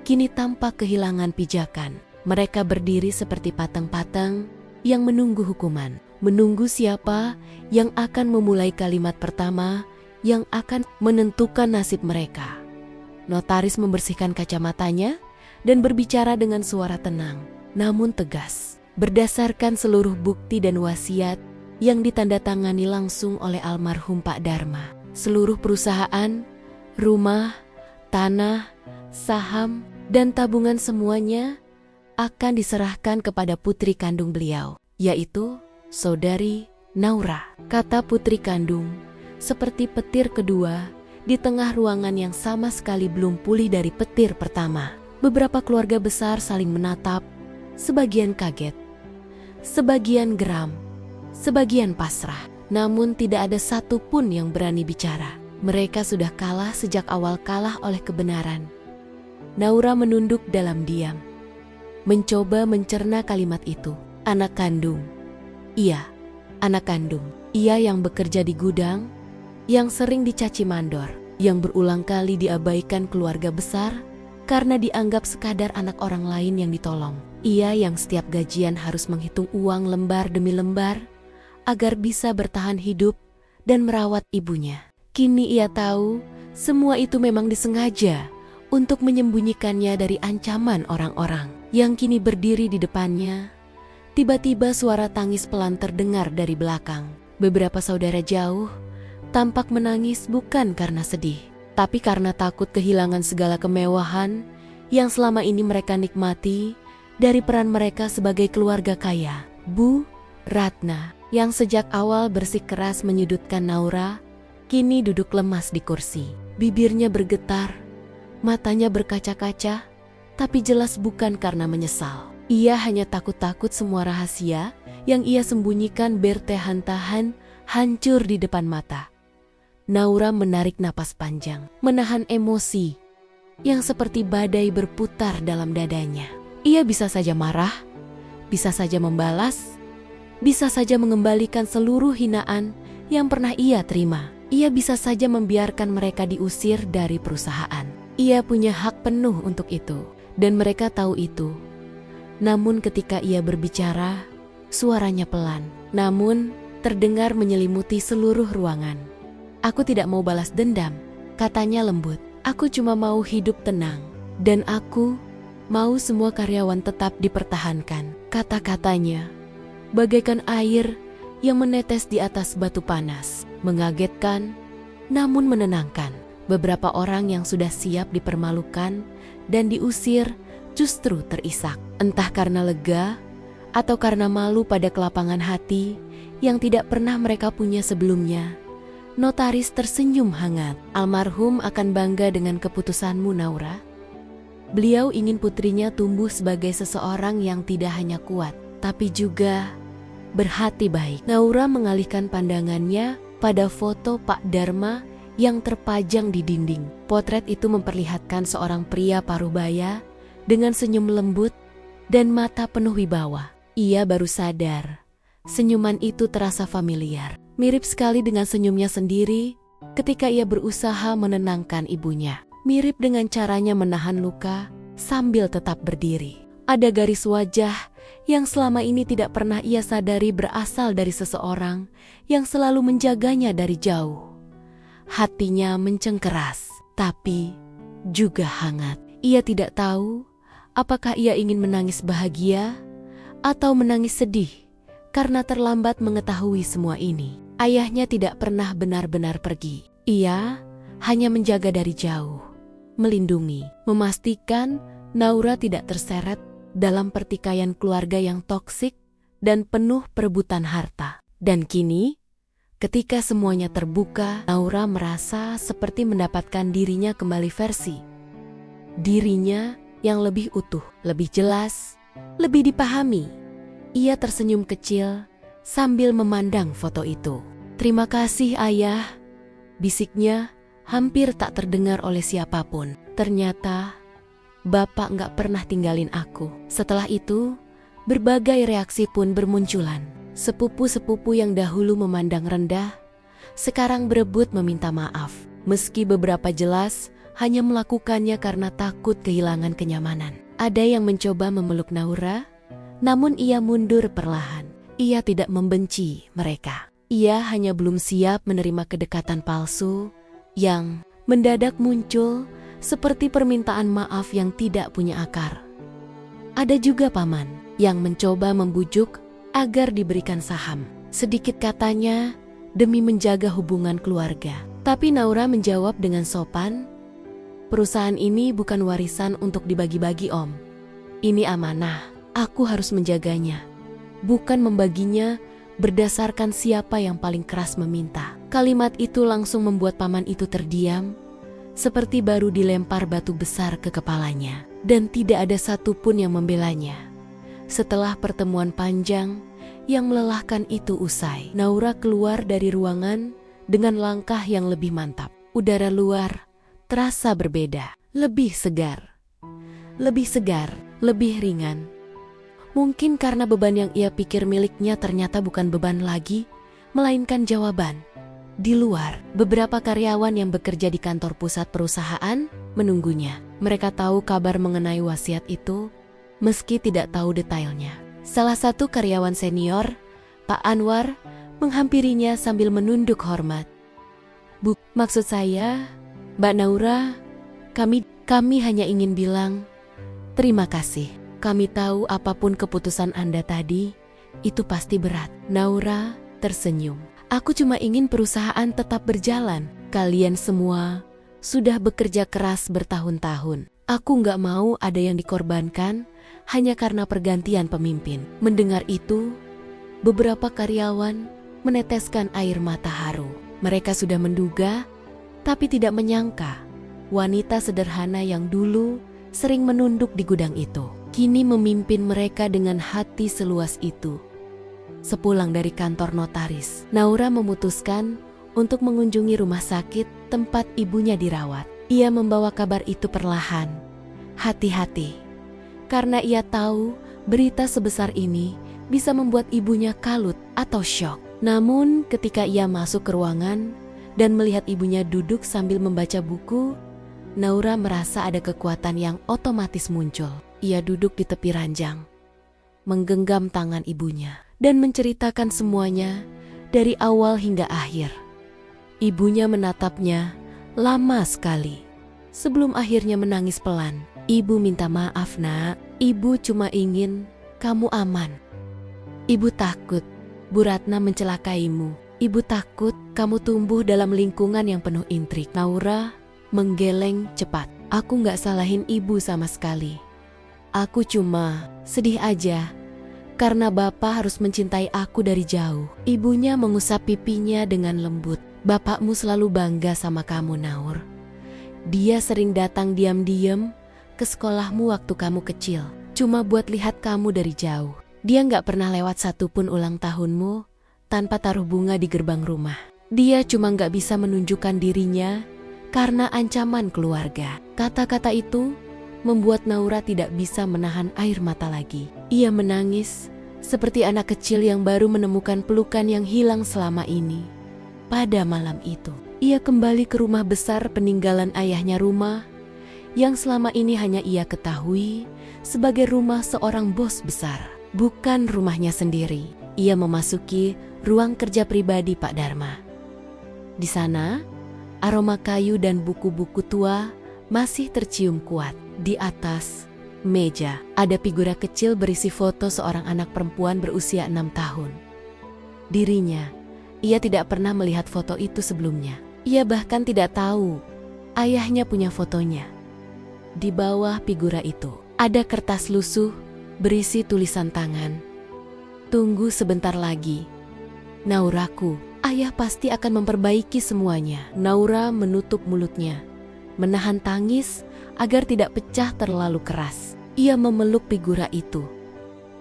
kini tampak kehilangan pijakan. Mereka berdiri seperti patang-patang yang menunggu hukuman. Menunggu siapa yang akan memulai kalimat pertama yang akan menentukan nasib mereka. Notaris membersihkan kacamatanya dan berbicara dengan suara tenang, namun tegas. Berdasarkan seluruh bukti dan wasiat yang ditandatangani langsung oleh almarhum Pak Dharma. Seluruh perusahaan, rumah, tanah, saham, dan tabungan semuanya akan diserahkan kepada putri kandung beliau, yaitu Saudari Naura. Kata putri kandung, seperti petir kedua di tengah ruangan yang sama sekali belum pulih dari petir pertama. Beberapa keluarga besar saling menatap, sebagian kaget, sebagian geram, sebagian pasrah. Namun tidak ada satupun yang berani bicara. Mereka sudah kalah sejak awal, kalah oleh kebenaran. Naura menunduk dalam diam, mencoba mencerna kalimat itu. Anak kandung. Iya, anak kandung. Ia yang bekerja di gudang, yang sering dicaci mandor, yang berulang kali diabaikan keluarga besar karena dianggap sekadar anak orang lain yang ditolong. Ia yang setiap gajian harus menghitung uang lembar demi lembar agar bisa bertahan hidup dan merawat ibunya. Kini ia tahu semua itu memang disengaja untuk menyembunyikannya dari ancaman orang-orang yang kini berdiri di depannya. Tiba-tiba suara tangis pelan terdengar dari belakang. Beberapa saudara jauh tampak menangis bukan karena sedih, tapi karena takut kehilangan segala kemewahan yang selama ini mereka nikmati dari peran mereka sebagai keluarga kaya. Bu Ratna, yang sejak awal bersikeras menyudutkan Naura, kini duduk lemas di kursi. Bibirnya bergetar, matanya berkaca-kaca, tapi jelas bukan karena menyesal. Ia hanya takut-takut semua rahasia yang ia sembunyikan bertahan-tahan hancur di depan mata. Naura menarik napas panjang, menahan emosi yang seperti badai berputar dalam dadanya. Ia bisa saja marah, bisa saja membalas, bisa saja mengembalikan seluruh hinaan yang pernah ia terima. Ia bisa saja membiarkan mereka diusir dari perusahaan. Ia punya hak penuh untuk itu, dan mereka tahu itu. Namun ketika ia berbicara, suaranya pelan, namun terdengar menyelimuti seluruh ruangan. Aku tidak mau balas dendam, katanya lembut. Aku cuma mau hidup tenang, dan aku mau semua karyawan tetap dipertahankan. Kata-katanya bagaikan air yang menetes di atas batu panas, mengagetkan namun menenangkan. Beberapa orang yang sudah siap dipermalukan dan diusir justru terisak, entah karena lega atau karena malu pada kelapangan hati yang tidak pernah mereka punya sebelumnya. Notaris tersenyum hangat. Almarhum akan bangga dengan keputusanmu, Naura. Beliau ingin putrinya tumbuh sebagai seseorang yang tidak hanya kuat, tapi juga berhati baik. Naura mengalihkan pandangannya pada foto Pak Dharma yang terpajang di dinding. Potret itu memperlihatkan seorang pria parubaya dengan senyum lembut dan mata penuh wibawa. Ia baru sadar, senyuman itu terasa familiar. Mirip sekali dengan senyumnya sendiri ketika ia berusaha menenangkan ibunya. Mirip dengan caranya menahan luka sambil tetap berdiri. Ada garis wajah yang selama ini tidak pernah ia sadari berasal dari seseorang yang selalu menjaganya dari jauh. Hatinya mencengkeras, tapi juga hangat. Ia tidak tahu apakah ia ingin menangis bahagia atau menangis sedih karena terlambat mengetahui semua ini. Ayahnya tidak pernah benar-benar pergi. Ia hanya menjaga dari jauh, melindungi, memastikan Naura tidak terseret dalam pertikaian keluarga yang toksik dan penuh perebutan harta. Dan kini, Ketika semuanya terbuka, Naura merasa seperti mendapatkan dirinya kembali versi dirinya yang lebih utuh, lebih jelas, lebih dipahami. Ia tersenyum kecil sambil memandang foto itu. "Terima kasih ayah," bisiknya hampir tak terdengar oleh siapapun. "Ternyata Bapak nggak pernah tinggalin aku." Setelah itu, berbagai reaksi pun bermunculan. Sepupu-sepupu yang dahulu memandang rendah, sekarang berebut meminta maaf. Meski beberapa jelas hanya melakukannya karena takut kehilangan kenyamanan. Ada yang mencoba memeluk Naura, namun ia mundur perlahan. Ia tidak membenci mereka. Ia hanya belum siap menerima kedekatan palsu yang mendadak muncul seperti permintaan maaf yang tidak punya akar. Ada juga paman yang mencoba membujuk agar diberikan saham. Sedikit katanya demi menjaga hubungan keluarga. Tapi Naura menjawab dengan sopan, "Perusahaan ini bukan warisan untuk dibagi-bagi, Om. Ini amanah, aku harus menjaganya. Bukan membaginya berdasarkan siapa yang paling keras meminta." Kalimat itu langsung membuat paman itu terdiam, seperti baru dilempar batu besar ke kepalanya. Dan tidak ada satupun yang membelanya. Setelah pertemuan panjang yang melelahkan itu usai, Naura keluar dari ruangan dengan langkah yang lebih mantap. Udara luar terasa berbeda, lebih segar, lebih ringan. Mungkin karena beban yang ia pikir miliknya ternyata bukan beban lagi, melainkan jawaban. Di luar, beberapa karyawan yang bekerja di kantor pusat perusahaan menunggunya. Mereka tahu kabar mengenai wasiat itu, meski tidak tahu detailnya. Salah satu karyawan senior, Pak Anwar, menghampirinya sambil menunduk hormat. "Bu, maksud saya, Mbak Naura, kami hanya ingin bilang terima kasih. Kami tahu apapun keputusan Anda tadi, itu pasti berat." Naura tersenyum. "Aku cuma ingin perusahaan tetap berjalan. Kalian semua sudah bekerja keras bertahun-tahun. Aku nggak mau ada yang dikorbankan hanya karena pergantian pemimpin." Mendengar itu, beberapa karyawan meneteskan air mata haru. Mereka sudah menduga, tapi tidak menyangka, wanita sederhana yang dulu sering menunduk di gudang itu, kini memimpin mereka dengan hati seluas itu. Sepulang dari kantor notaris, Naura memutuskan untuk mengunjungi rumah sakit tempat ibunya dirawat. Ia membawa kabar itu perlahan, hati-hati, karena ia tahu berita sebesar ini bisa membuat ibunya kalut atau syok. Namun ketika ia masuk ke ruangan dan melihat ibunya duduk sambil membaca buku, Naura merasa ada kekuatan yang otomatis muncul. Ia duduk di tepi ranjang, menggenggam tangan ibunya, dan menceritakan semuanya dari awal hingga akhir. Ibunya menatapnya lama sekali, sebelum akhirnya menangis pelan. "Ibu minta maaf, Nak. Ibu cuma ingin kamu aman. Ibu takut Bu Ratna mencelakaimu. Ibu takut kamu tumbuh dalam lingkungan yang penuh intrik." Naura menggeleng cepat. "Aku gak salahin ibu sama sekali. Aku cuma sedih aja karena Bapak harus mencintai aku dari jauh." Ibunya mengusap pipinya dengan lembut. "Bapakmu selalu bangga sama kamu, Naur. Dia sering datang diam-diam ke sekolahmu waktu kamu kecil, cuma buat lihat kamu dari jauh. Dia gak pernah lewat satupun ulang tahunmu tanpa taruh bunga di gerbang rumah. Dia cuma gak bisa menunjukkan dirinya karena ancaman keluarga." Kata-kata itu membuat Naura tidak bisa menahan air mata lagi. Ia menangis seperti anak kecil yang baru menemukan pelukan yang hilang selama ini. Pada malam itu, ia kembali ke rumah besar peninggalan ayahnya, rumah yang selama ini hanya ia ketahui sebagai rumah seorang bos besar, bukan rumahnya sendiri. Ia memasuki ruang kerja pribadi Pak Dharma. Di sana, aroma kayu dan buku-buku tua masih tercium kuat. Di atas meja ada figura kecil berisi foto seorang anak perempuan berusia 6 tahun. Dirinya, ia tidak pernah melihat foto itu sebelumnya. Ia bahkan tidak tahu ayahnya punya fotonya. Di bawah figura itu ada kertas lusuh berisi tulisan tangan. "Tunggu sebentar lagi, Nauraku, ayah pasti akan memperbaiki semuanya. Naura menutup mulutnya, menahan tangis agar tidak pecah terlalu keras. Ia memeluk figura itu,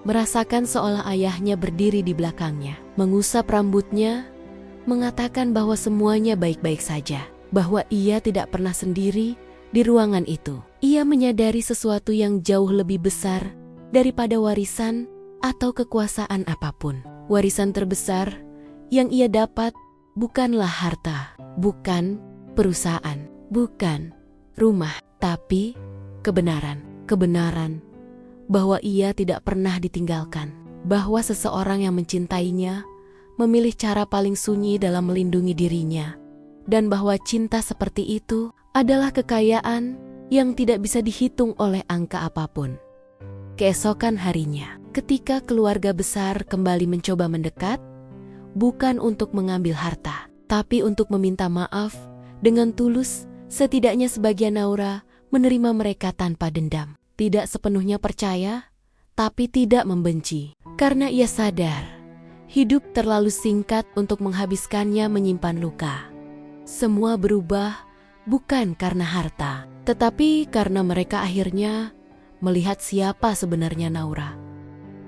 merasakan seolah ayahnya berdiri di belakangnya, mengusap rambutnya, mengatakan bahwa semuanya baik-baik saja, bahwa ia tidak pernah sendiri di ruangan itu. Ia menyadari sesuatu yang jauh lebih besar daripada warisan atau kekuasaan apapun. Warisan terbesar yang ia dapat bukanlah harta, bukan perusahaan, bukan rumah, tapi kebenaran. Kebenaran bahwa ia tidak pernah ditinggalkan, bahwa seseorang yang mencintainya memilih cara paling sunyi dalam melindungi dirinya, dan bahwa cinta seperti itu adalah kekayaan yang tidak bisa dihitung oleh angka apapun. Keesokan harinya, ketika keluarga besar kembali mencoba mendekat, bukan untuk mengambil harta, tapi untuk meminta maaf dengan tulus, setidaknya sebagian Naura menerima mereka tanpa dendam. Tidak sepenuhnya percaya, tapi tidak membenci. Karena ia sadar, hidup terlalu singkat untuk menghabiskannya menyimpan luka. Semua berubah bukan karena harta, tetapi karena mereka akhirnya melihat siapa sebenarnya Naura.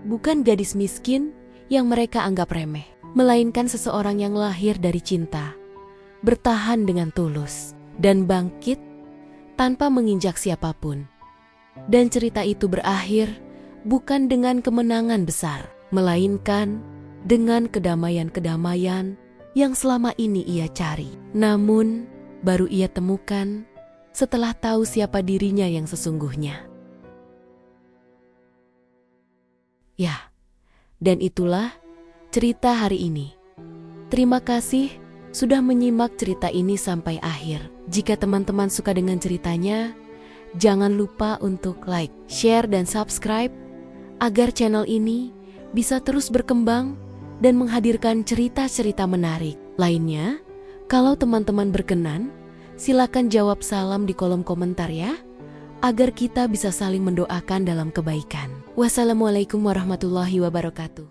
Bukan gadis miskin yang mereka anggap remeh, melainkan seseorang yang lahir dari cinta, bertahan dengan tulus, dan bangkit tanpa menginjak siapapun. Dan cerita itu berakhir bukan dengan kemenangan besar, melainkan dengan kedamaian-kedamaian yang selama ini ia cari. Namun, baru ia temukan setelah tahu siapa dirinya yang sesungguhnya. Ya, dan itulah cerita hari ini. Terima kasih sudah menyimak cerita ini sampai akhir. Jika teman-teman suka dengan ceritanya, jangan lupa untuk like, share, dan subscribe agar channel ini bisa terus berkembang dan menghadirkan cerita-cerita menarik lainnya. Kalau teman-teman berkenan, silakan jawab salam di kolom komentar ya, agar kita bisa saling mendoakan dalam kebaikan. Wassalamualaikum warahmatullahi wabarakatuh.